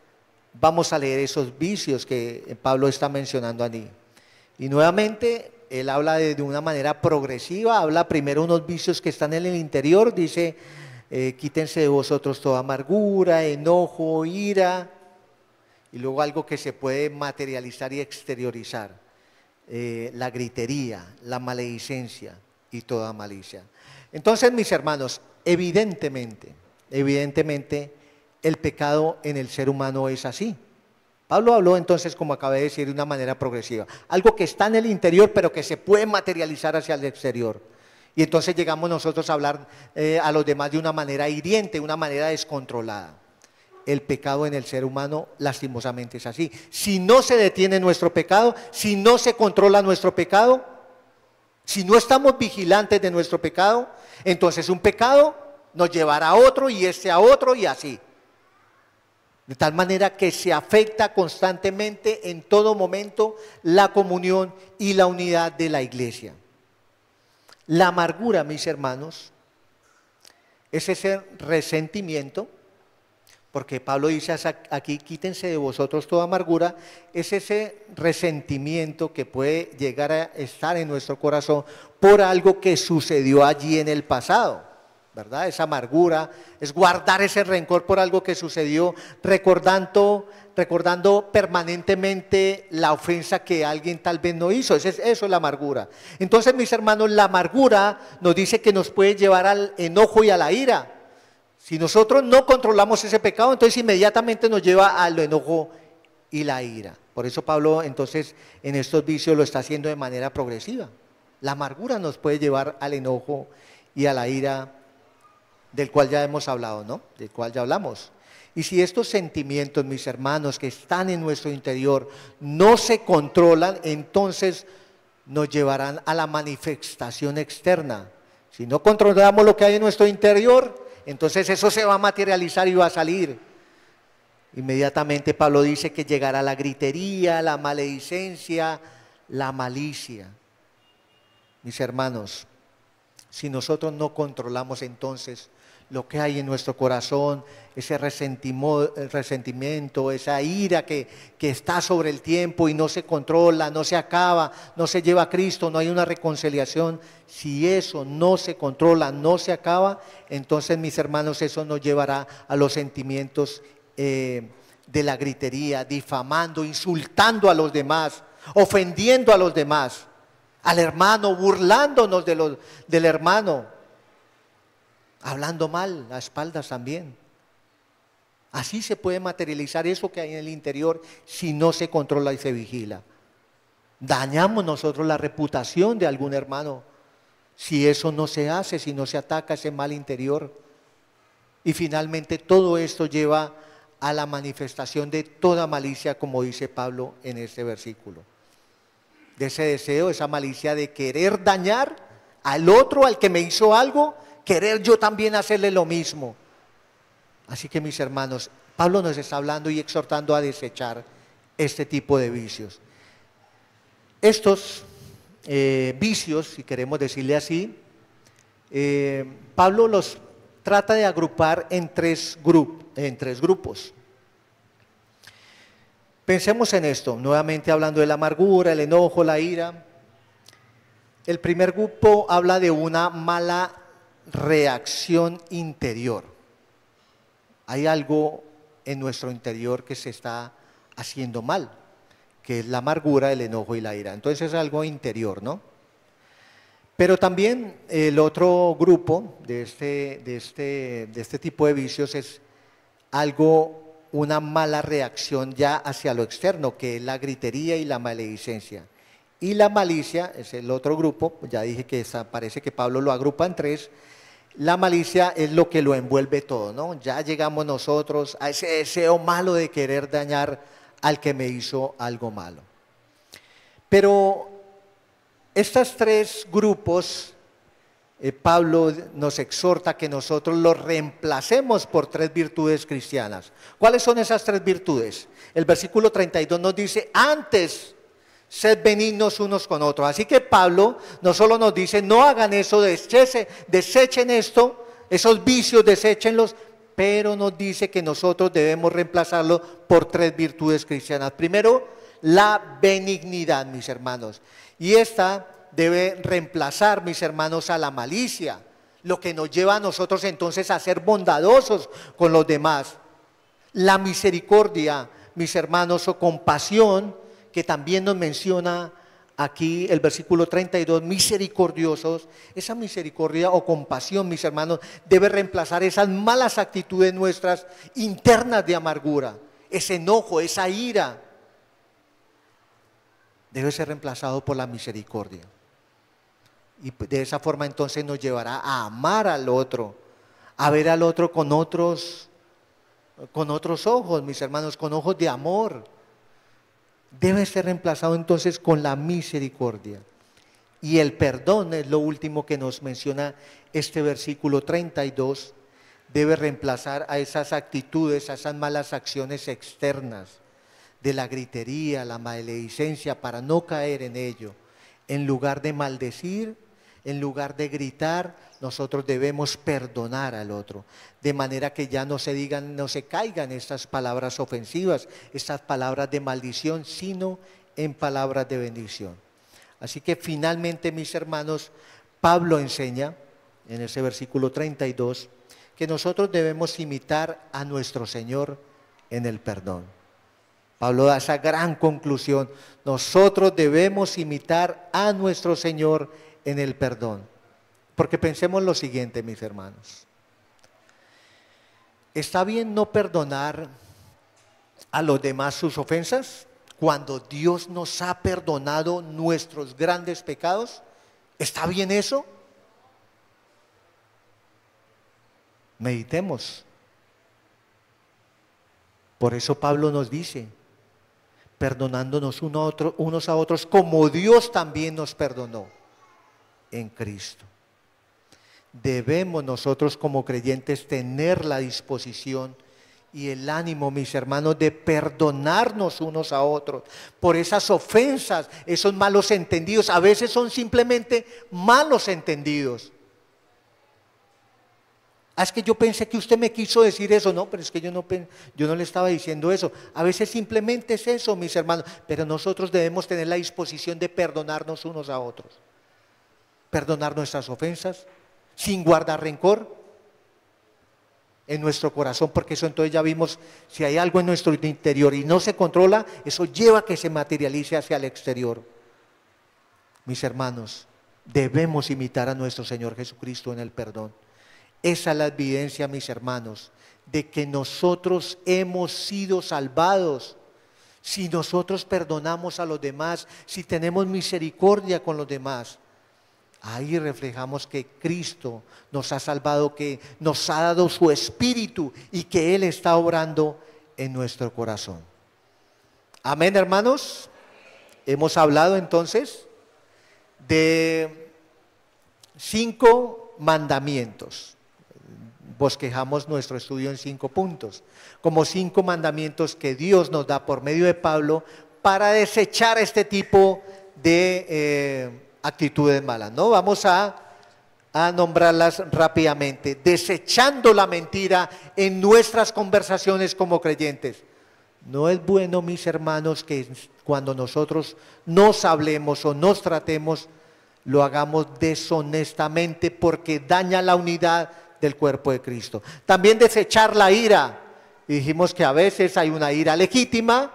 vamos a leer esos vicios que Pablo está mencionando allí. Y nuevamente, él habla de una manera progresiva, habla primero unos vicios que están en el interior, dice: quítense de vosotros toda amargura, enojo, ira, y luego algo que se puede materializar y exteriorizar, la gritería, la maledicencia y toda malicia. Entonces, mis hermanos, evidentemente, el pecado en el ser humano es así. Pablo habló entonces, como acabé de decir, de una manera progresiva, algo que está en el interior pero que se puede materializar hacia el exterior. Y entonces llegamos nosotros a hablar a los demás de una manera hiriente, una manera descontrolada. El pecado en el ser humano lastimosamente es así. Si no se detiene nuestro pecado, si no se controla nuestro pecado, si no estamos vigilantes de nuestro pecado, entonces un pecado nos llevará a otro y este a otro y así. De tal manera que se afecta constantemente en todo momento la comunión y la unidad de la iglesia. La amargura, mis hermanos, es ese resentimiento, porque Pablo dice aquí: quítense de vosotros toda amargura, es ese resentimiento que puede llegar a estar en nuestro corazón por algo que sucedió allí en el pasado. ¿verdad? Esa amargura, es guardar ese rencor por algo que sucedió, recordando permanentemente la ofensa que alguien tal vez no hizo. Eso es la amargura. Entonces, mis hermanos, la amargura nos dice que nos puede llevar al enojo y a la ira. Si nosotros no controlamos ese pecado, entonces inmediatamente nos lleva al enojo y la ira. Por eso Pablo, entonces, en estos vicios lo está haciendo de manera progresiva. La amargura nos puede llevar al enojo y a la ira, del cual ya hemos hablado, ¿no? Del cual ya hablamos. Y si estos sentimientos, mis hermanos, que están en nuestro interior, no se controlan, entonces nos llevarán a la manifestación externa. Si no controlamos lo que hay en nuestro interior, entonces eso se va a materializar y va a salir. Inmediatamente Pablo dice que llegará la gritería, la maledicencia, la malicia. Mis hermanos, si nosotros no controlamos entonces lo que hay en nuestro corazón, ese resentimiento, esa ira que está sobre el tiempo y no se controla, no se acaba, no se lleva a Cristo, no hay una reconciliación. Si eso no se controla, no se acaba, entonces, mis hermanos, eso nos llevará a los sentimientos de la gritería, difamando, insultando a los demás, ofendiendo a los demás, al hermano, burlándonos del hermano, hablando mal a espaldas también. Así se puede materializar eso que hay en el interior si no se controla y se vigila. Dañamos nosotros la reputación de algún hermano si eso no se hace, si no se ataca ese mal interior. Y finalmente todo esto lleva a la manifestación de toda malicia, como dice Pablo en este versículo. De ese deseo, esa malicia de querer dañar al otro, al que me hizo algo, querer yo también hacerle lo mismo. Así que, mis hermanos, Pablo nos está hablando y exhortando a desechar este tipo de vicios. Estos vicios, si queremos decirle así, Pablo los trata de agrupar en tres grupos. Pensemos en esto, nuevamente hablando de la amargura, el enojo, la ira. El primer grupo habla de una mala reacción interior. Hay algo en nuestro interior que se está haciendo mal, que es la amargura, el enojo y la ira. Entonces es algo interior, ¿no? Pero también el otro grupo de este tipo de vicios es una mala reacción ya hacia lo externo, que es la gritería y la maledicencia. Y la malicia es el otro grupo, ya dije que parece que Pablo lo agrupa en tres. La malicia es lo que lo envuelve todo, ¿no? Ya llegamos nosotros a ese deseo malo de querer dañar al que me hizo algo malo. Pero estos tres grupos, Pablo nos exhorta que nosotros los reemplacemos por tres virtudes cristianas. ¿Cuáles son esas tres virtudes? El versículo 32 nos dice, antes sed benignos unos con otros. Así que Pablo no solo nos dice, no hagan eso, desechen esto, esos vicios, deséchenlos, pero nos dice que nosotros debemos reemplazarlo por tres virtudes cristianas. Primero, la benignidad, mis hermanos. Y esta debe reemplazar, mis hermanos, a la malicia, lo que nos lleva a nosotros entonces a ser bondadosos con los demás. La misericordia, mis hermanos, o compasión, que también nos menciona aquí el versículo 32, misericordiosos. Esa misericordia o compasión, mis hermanos, debe reemplazar esas malas actitudes nuestras internas de amargura, ese enojo, esa ira. Debe ser reemplazado por la misericordia. Y de esa forma entonces nos llevará a amar al otro, a ver al otro con otros ojos, mis hermanos, con ojos de amor. Debe ser reemplazado entonces con la misericordia. Y el perdón es lo último que nos menciona este versículo 32. Debe reemplazar a esas actitudes, a esas malas acciones externas de la gritería, la maledicencia, para no caer en ello. En lugar de maldecir, en lugar de gritar, nosotros debemos perdonar al otro, de manera que ya no se caigan estas palabras ofensivas, estas palabras de maldición, sino en palabras de bendición. Así que finalmente, mis hermanos, Pablo enseña en ese versículo 32, que nosotros debemos imitar a nuestro Señor en el perdón. Pablo da esa gran conclusión: nosotros debemos imitar a nuestro Señor en el perdón. Porque pensemos lo siguiente, mis hermanos. ¿Está bien no perdonar a los demás sus ofensas cuando Dios nos ha perdonado nuestros grandes pecados? ¿Está bien eso? Meditemos. Por eso Pablo nos dice: perdonándonos unos a otros como Dios también nos perdonó en Cristo. Debemos nosotros como creyentes tener la disposición y el ánimo, mis hermanos, de perdonarnos unos a otros por esas ofensas, esos malos entendidos. A veces son simplemente malos entendidos. Es que yo pensé que usted me quiso decir eso. No, pero es que yo no le estaba diciendo eso. A veces simplemente es eso, mis hermanos. Pero nosotros debemos tener la disposición de perdonarnos unos a otros. Perdonar nuestras ofensas sin guardar rencor en nuestro corazón, porque eso entonces ya vimos, si hay algo en nuestro interior y no se controla, eso lleva a que se materialice hacia el exterior. Mis hermanos, debemos imitar a nuestro Señor Jesucristo en el perdón. Esa es la evidencia, mis hermanos, de que nosotros hemos sido salvados. Si nosotros perdonamos a los demás, si tenemos misericordia con los demás, ahí reflejamos que Cristo nos ha salvado, que nos ha dado su Espíritu y que Él está obrando en nuestro corazón. Amén, hermanos. Hemos hablado entonces de 5 mandamientos. Bosquejamos nuestro estudio en 5 puntos, como 5 mandamientos que Dios nos da por medio de Pablo para desechar este tipo de actitudes malas, ¿no? Vamos a nombrarlas rápidamente. Desechando la mentira en nuestras conversaciones como creyentes. No es bueno, mis hermanos, que cuando nosotros nos hablemos o nos tratemos, lo hagamos deshonestamente, porque daña la unidad del cuerpo de Cristo. También desechar la ira. Y dijimos que a veces hay una ira legítima,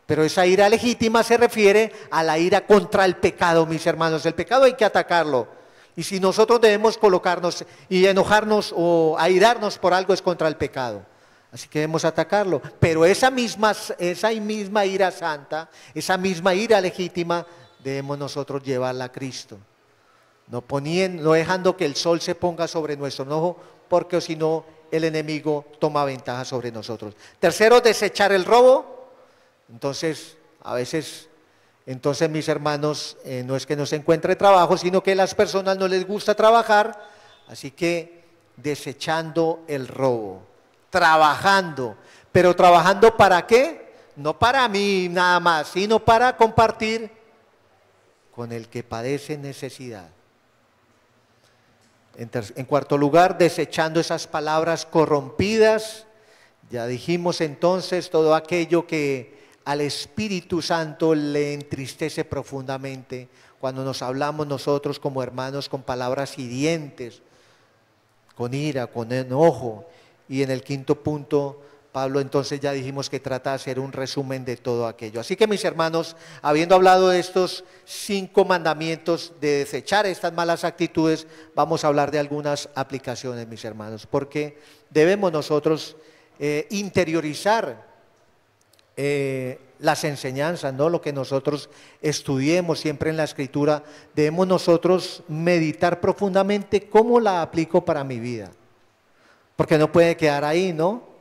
pero esa ira legítima se refiere a la ira contra el pecado, mis hermanos. El pecado hay que atacarlo. Y si nosotros debemos colocarnos y enojarnos o airarnos por algo, es contra el pecado. Así que debemos atacarlo. Pero esa misma ira santa, esa misma ira legítima, debemos nosotros llevarla a Cristo. No dejando que el sol se ponga sobre nuestro enojo, porque si no, el enemigo toma ventaja sobre nosotros. Tercero, desechar el robo. Entonces, a veces, mis hermanos, no es que no se encuentre trabajo, sino que a las personas no les gusta trabajar. Así que desechando el robo, trabajando. ¿Pero trabajando para qué? No para mí nada más, sino para compartir con el que padece necesidad. En cuarto lugar, desechando esas palabras corrompidas. Ya dijimos entonces todo aquello que al Espíritu Santo le entristece profundamente cuando nos hablamos nosotros como hermanos con palabras hirientes, con ira, con enojo. Y en el quinto punto, Pablo entonces ya dijimos que trata de hacer un resumen de todo aquello. Así que, mis hermanos, habiendo hablado de estos 5 mandamientos de desechar estas malas actitudes, vamos a hablar de algunas aplicaciones, mis hermanos, porque debemos nosotros interiorizar las enseñanzas, ¿no? Lo que nosotros estudiemos siempre en la Escritura, debemos nosotros meditar profundamente cómo la aplico para mi vida, porque no puede quedar ahí, ¿no?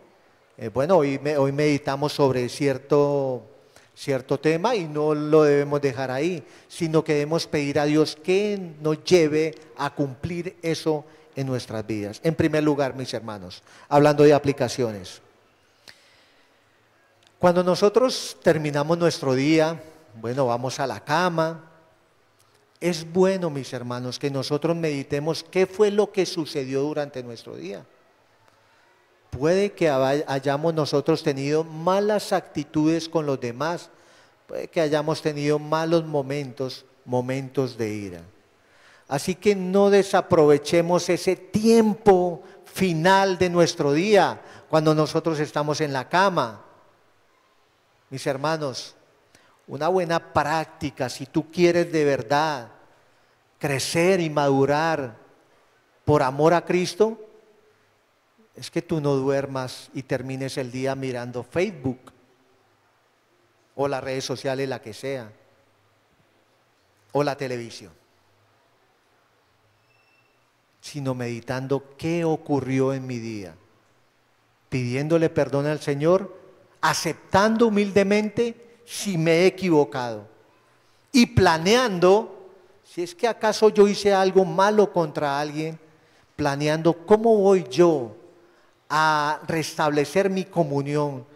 Bueno, hoy meditamos sobre cierto tema y no lo debemos dejar ahí, sino que debemos pedir a Dios que nos lleve a cumplir eso en nuestras vidas. En primer lugar, mis hermanos, hablando de aplicaciones. Cuando nosotros terminamos nuestro día, bueno, vamos a la cama, es bueno, mis hermanos, que nosotros meditemos qué fue lo que sucedió durante nuestro día. Puede que hayamos nosotros tenido malas actitudes con los demás, puede que hayamos tenido malos momentos de ira. Así que no desaprovechemos ese tiempo final de nuestro día cuando nosotros estamos en la cama. Mis hermanos, una buena práctica, si tú quieres de verdad crecer y madurar por amor a Cristo, es que tú no duermas y termines el día mirando Facebook o las redes sociales, la que sea, o la televisión, sino meditando qué ocurrió en mi día, pidiéndole perdón al Señor, aceptando humildemente si me he equivocado y planeando, si es que acaso yo hice algo malo contra alguien, planeando cómo voy yo a restablecer mi comunión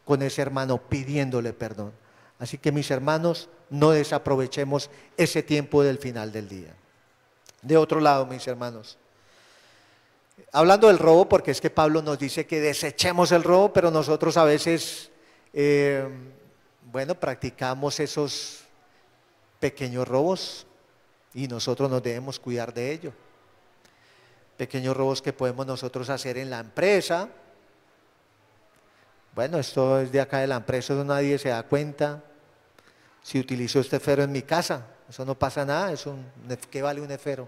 con ese hermano, pidiéndole perdón. Así que, mis hermanos, no desaprovechemos ese tiempo del final del día. De otro lado, mis hermanos, hablando del robo, porque es que Pablo nos dice que desechemos el robo, pero nosotros a veces, practicamos esos pequeños robos y nosotros nos debemos cuidar de ello. Pequeños robos que podemos nosotros hacer en la empresa. Bueno, esto es de acá de la empresa, eso nadie se da cuenta. Si utilizo este esfero en mi casa, eso no pasa nada, ¿qué vale un esfero?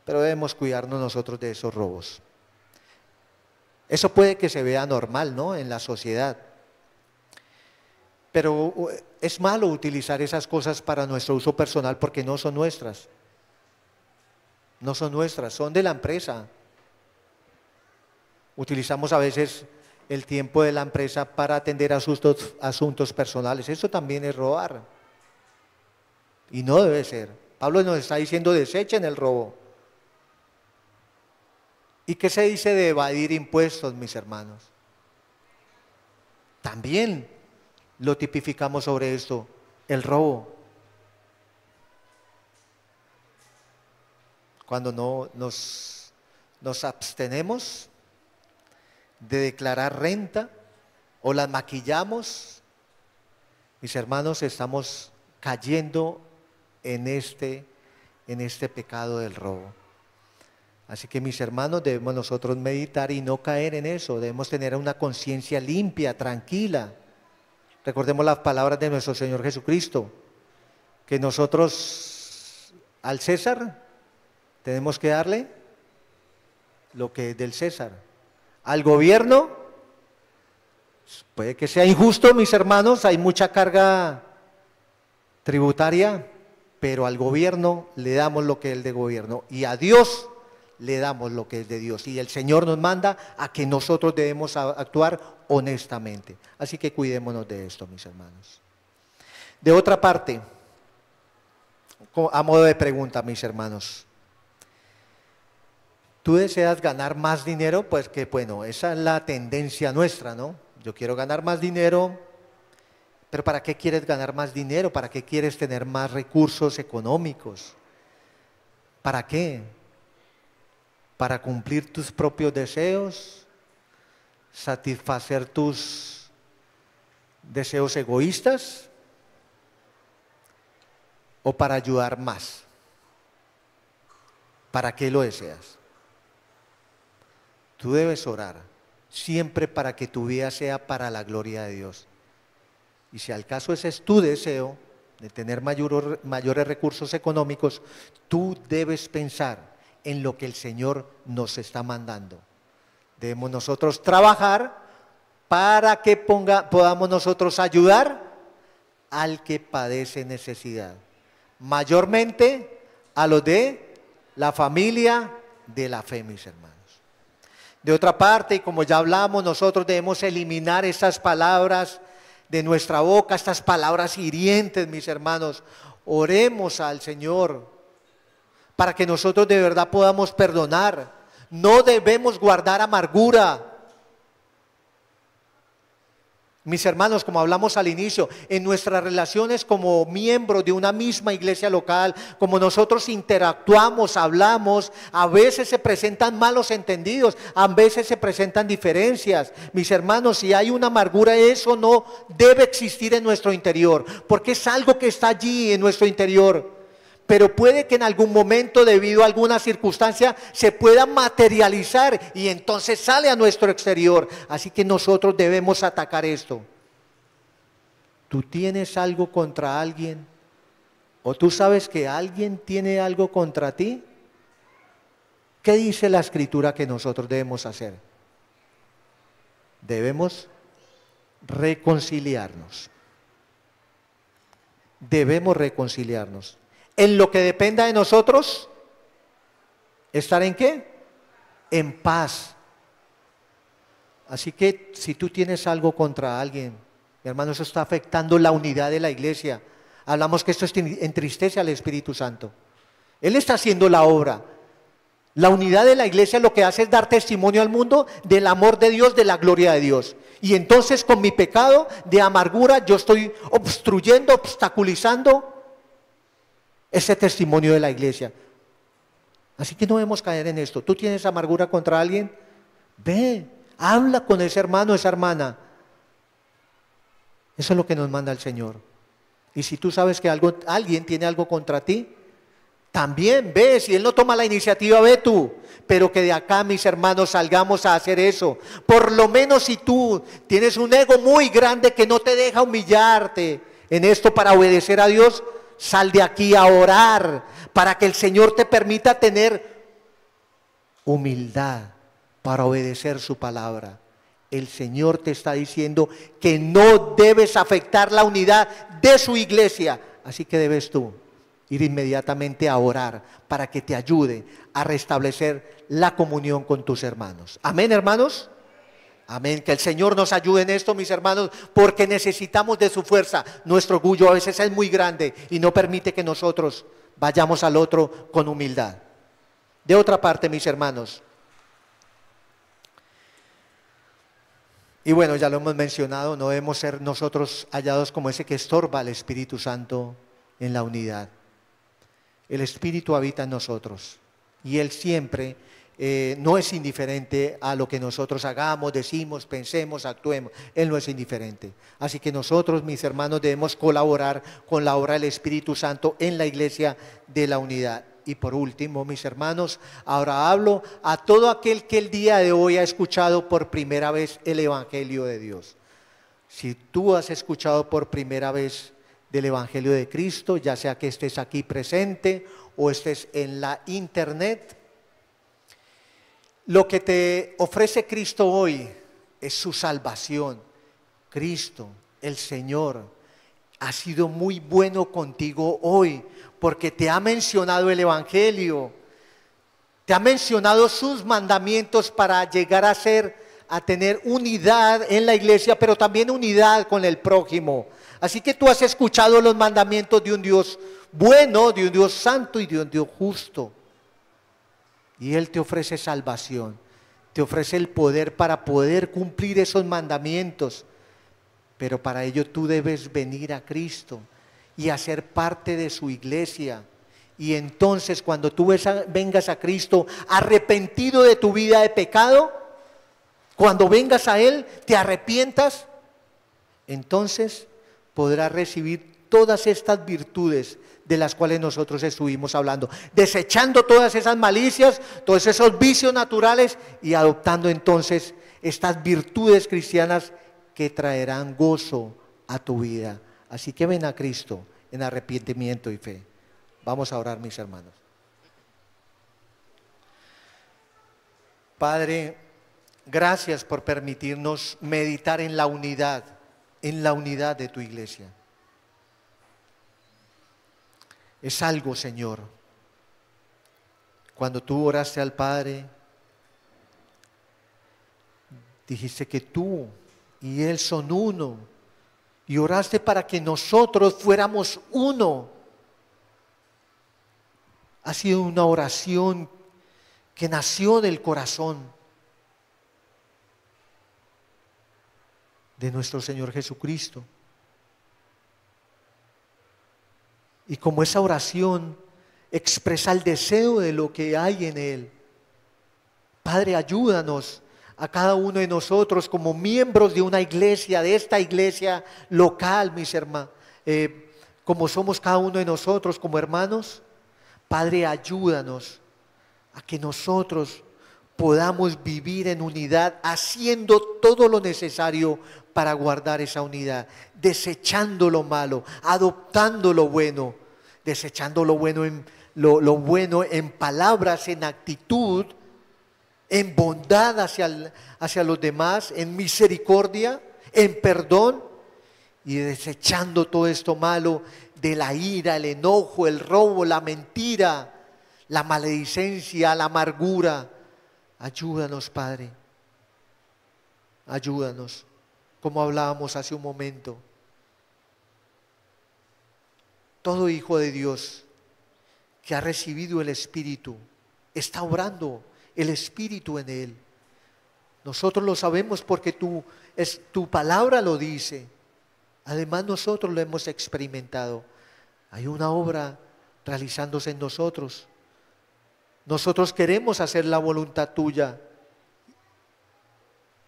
Pero debemos cuidarnos nosotros de esos robos. Eso puede que se vea normal, ¿no?, en la sociedad. Pero es malo utilizar esas cosas para nuestro uso personal porque no son nuestras. No son nuestras, son de la empresa. Utilizamos a veces el tiempo de la empresa para atender asuntos personales. Eso también es robar. Y no debe ser. Pablo nos está diciendo, desechen el robo. ¿Y qué se dice de evadir impuestos, mis hermanos? También lo tipificamos sobre esto, el robo. Cuando no nos abstenemos de declarar renta o las maquillamos, mis hermanos, estamos cayendo en este pecado del robo. Así que, mis hermanos, debemos nosotros meditar y no caer en eso. Debemos tener una conciencia limpia, tranquila. Recordemos las palabras de nuestro Señor Jesucristo, que nosotros al César tenemos que darle lo que es del César. Al gobierno, puede que sea injusto, mis hermanos, hay mucha carga tributaria, pero al gobierno le damos lo que es de gobierno y a Dios le damos lo que es de Dios. Y el Señor nos manda a que nosotros debemos actuar honestamente. Así que cuidémonos de esto, mis hermanos. De otra parte, a modo de pregunta, mis hermanos, ¿tú deseas ganar más dinero? Pues que bueno, esa es la tendencia nuestra, ¿no? Yo quiero ganar más dinero, pero ¿para qué quieres ganar más dinero? ¿Para qué quieres tener más recursos económicos? ¿Para qué? ¿Para cumplir tus propios deseos? ¿Satisfacer tus deseos egoístas? ¿O para ayudar más? ¿Para qué lo deseas? Tú debes orar siempre para que tu vida sea para la gloria de Dios. Y si al caso ese es tu deseo de tener mayores recursos económicos, tú debes pensar en lo que el Señor nos está mandando. Debemos nosotros trabajar para que podamos nosotros ayudar al que padece necesidad. Mayormente a los de la familia de la fe, mis hermanos. De otra parte, y como ya hablamos, nosotros debemos eliminar esas palabras de nuestra boca, estas palabras hirientes, mis hermanos. Oremos al Señor para que nosotros de verdad podamos perdonar. No debemos guardar amargura. Mis hermanos, como hablamos al inicio, en nuestras relaciones como miembros de una misma iglesia local, como nosotros interactuamos, hablamos, a veces se presentan malos entendidos, a veces se presentan diferencias. Mis hermanos, si hay una amargura, eso no debe existir en nuestro interior, porque es algo que está allí en nuestro interior. pero puede que en algún momento, debido a alguna circunstancia, se pueda materializar y entonces sale a nuestro exterior. Así que nosotros debemos atacar esto. ¿Tú tienes algo contra alguien? ¿O tú sabes que alguien tiene algo contra ti? ¿Qué dice la Escritura que nosotros debemos hacer? Debemos reconciliarnos. Debemos reconciliarnos. En lo que dependa de nosotros, ¿estar en qué? En paz. Así que si tú tienes algo contra alguien, mi hermano, eso está afectando la unidad de la iglesia. Hablamos que esto entristece al Espíritu Santo. Él está haciendo la obra. La unidad de la iglesia lo que hace es dar testimonio al mundo del amor de Dios, de la gloria de Dios. Y entonces con mi pecado de amargura yo estoy obstruyendo, obstaculizando ese testimonio de la iglesia. Así que no debemos caer en esto. ¿Tú tienes amargura contra alguien? Ve, habla con ese hermano, esa hermana. Eso es lo que nos manda el Señor. Y si tú sabes que alguien tiene algo contra ti, también ve, si él no toma la iniciativa, ve tú. Pero que de acá, mis hermanos, salgamos a hacer eso. Por lo menos si tú tienes un ego muy grande que no te deja humillarte en esto para obedecer a Dios, sal de aquí a orar para que el Señor te permita tener humildad para obedecer su palabra. El Señor te está diciendo que no debes afectar la unidad de su iglesia. Así que debes tú ir inmediatamente a orar para que te ayude a restablecer la comunión con tus hermanos. Amén, hermanos. Amén. Que el Señor nos ayude en esto, mis hermanos, porque necesitamos de su fuerza. Nuestro orgullo a veces es muy grande y no permite que nosotros vayamos al otro con humildad. De otra parte, mis hermanos, y bueno, ya lo hemos mencionado, no debemos ser nosotros hallados como ese que estorba al Espíritu Santo en la unidad. El Espíritu habita en nosotros y Él siempre no es indiferente a lo que nosotros hagamos, decimos, pensemos, actuemos. Él no es indiferente. Así que nosotros, mis hermanos, debemos colaborar con la obra del Espíritu Santo en la iglesia de la unidad. Y por último, mis hermanos, ahora hablo a todo aquel que el día de hoy ha escuchado por primera vez el Evangelio de Dios. Si tú has escuchado por primera vez del Evangelio de Cristo, ya sea que estés aquí presente o estés en la internet, lo que te ofrece Cristo hoy es su salvación. Cristo, el Señor, ha sido muy bueno contigo hoy porque te ha mencionado el Evangelio, te ha mencionado sus mandamientos para llegar a tener unidad en la iglesia, pero también unidad con el prójimo. Así que tú has escuchado los mandamientos de un Dios bueno, de un Dios santo y de un Dios justo. Y Él te ofrece salvación, te ofrece el poder para poder cumplir esos mandamientos. Pero para ello tú debes venir a Cristo y hacer parte de su iglesia. Y entonces cuando tú vengas a Cristo arrepentido de tu vida de pecado, cuando vengas a Él, te arrepientas, entonces podrás recibir todas estas virtudes de las cuales nosotros estuvimos hablando, desechando todas esas malicias, todos esos vicios naturales y adoptando entonces estas virtudes cristianas que traerán gozo a tu vida. Así que ven a Cristo en arrepentimiento y fe. Vamos a orar, mis hermanos. Padre, gracias por permitirnos meditar en la unidad de tu iglesia. Es algo, Señor, cuando tú oraste al Padre, dijiste que tú y Él son uno, y oraste para que nosotros fuéramos uno. Ha sido una oración que nació del corazón de nuestro Señor Jesucristo. Y como esa oración expresa el deseo de lo que hay en Él, Padre, ayúdanos a cada uno de nosotros como miembros de una iglesia, de esta iglesia local, mis hermanos, como somos cada uno de nosotros como hermanos, Padre, ayúdanos a que nosotros podamos vivir en unidad, haciendo todo lo necesario para guardar esa unidad, desechando lo malo, adoptando lo bueno, desechando lo bueno lo bueno en palabras, en actitud, en bondad hacia los demás, en misericordia, en perdón, y desechando todo esto malo de la ira, el enojo, el robo, la mentira, la maledicencia, la amargura. Ayúdanos, Padre, ayúdanos, como hablábamos hace un momento. Todo hijo de Dios que ha recibido el Espíritu, está obrando el Espíritu en él. Nosotros lo sabemos porque tu palabra lo dice. Además nosotros lo hemos experimentado. Hay una obra realizándose en nosotros. Nosotros queremos hacer la voluntad tuya.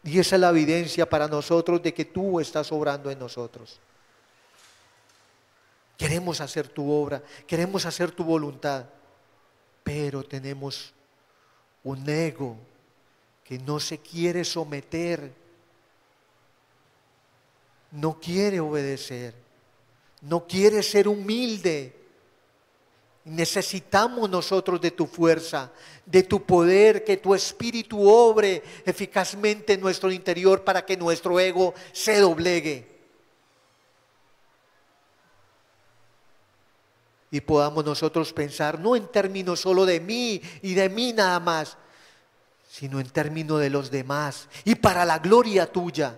Y esa es la evidencia para nosotros de que tú estás obrando en nosotros. Queremos hacer tu obra, queremos hacer tu voluntad, pero tenemos un ego que no se quiere someter, no quiere obedecer, no quiere ser humilde. Necesitamos nosotros de tu fuerza, de tu poder, que tu espíritu obre eficazmente en nuestro interior para que nuestro ego se doblegue y podamos nosotros pensar no en términos solo de mí y de mí nada más, sino en términos de los demás y para la gloria tuya.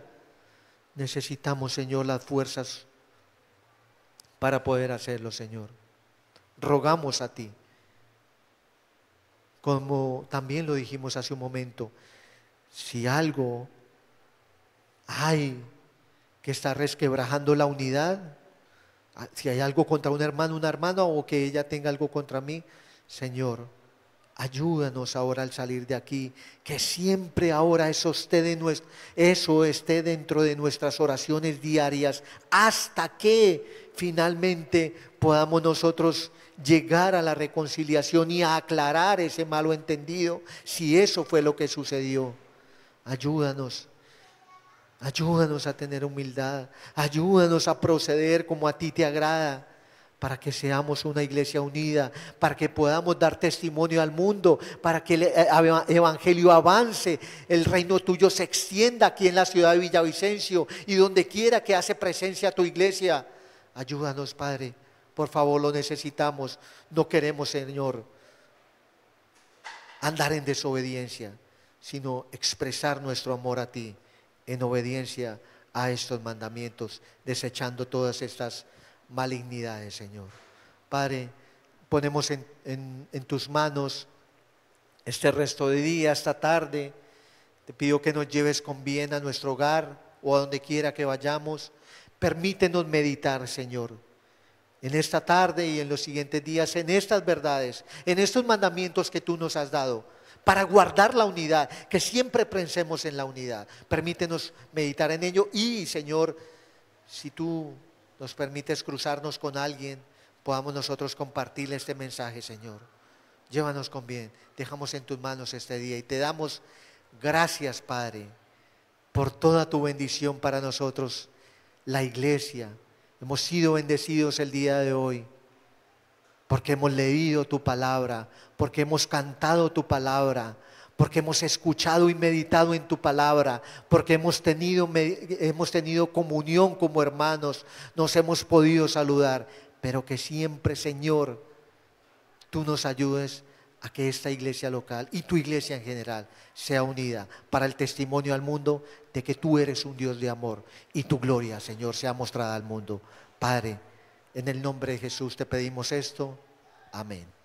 Necesitamos, Señor, las fuerzas para poder hacerlo, Señor. Rogamos a ti, como también lo dijimos hace un momento, si algo hay que está resquebrajando la unidad, si hay algo contra un hermano, una hermana, o que ella tenga algo contra mí, Señor, ayúdanos ahora al salir de aquí, que siempre ahora eso esté dentro de nuestras oraciones diarias, hasta que finalmente podamos nosotros llegar a la reconciliación y a aclarar ese malo entendido, si eso fue lo que sucedió. Ayúdanos a tener humildad, ayúdanos a proceder como a ti te agrada, para que seamos una iglesia unida, para que podamos dar testimonio al mundo, para que el evangelio avance, el reino tuyo se extienda aquí en la ciudad de Villavicencio y donde quiera que hace presencia tu iglesia. Ayúdanos, Padre, por favor, lo necesitamos. No queremos, Señor, andar en desobediencia, sino expresar nuestro amor a ti en obediencia a estos mandamientos, desechando todas estas malignidades, Señor. Padre, ponemos en tus manos este resto de día, esta tarde. Te pido que nos lleves con bien a nuestro hogar o a donde quiera que vayamos. Permítenos meditar, Señor, en esta tarde y en los siguientes días, en estas verdades, en estos mandamientos que tú nos has dado, para guardar la unidad, que siempre pensemos en la unidad. Permítenos meditar en ello y, Señor, si tú nos permites cruzarnos con alguien, podamos nosotros compartirle este mensaje, Señor. Llévanos con bien, dejamos en tus manos este día y te damos gracias, Padre, por toda tu bendición para nosotros, la iglesia. Hemos sido bendecidos el día de hoy, porque hemos leído tu palabra, porque hemos cantado tu palabra, porque hemos escuchado y meditado en tu palabra, porque hemos tenido comunión como hermanos, nos hemos podido saludar, pero que siempre, Señor, tú nos ayudes a que esta iglesia local y tu iglesia en general sea unida para el testimonio al mundo de que tú eres un Dios de amor y tu gloria, Señor, sea mostrada al mundo. Padre, en el nombre de Jesús te pedimos esto. Amén.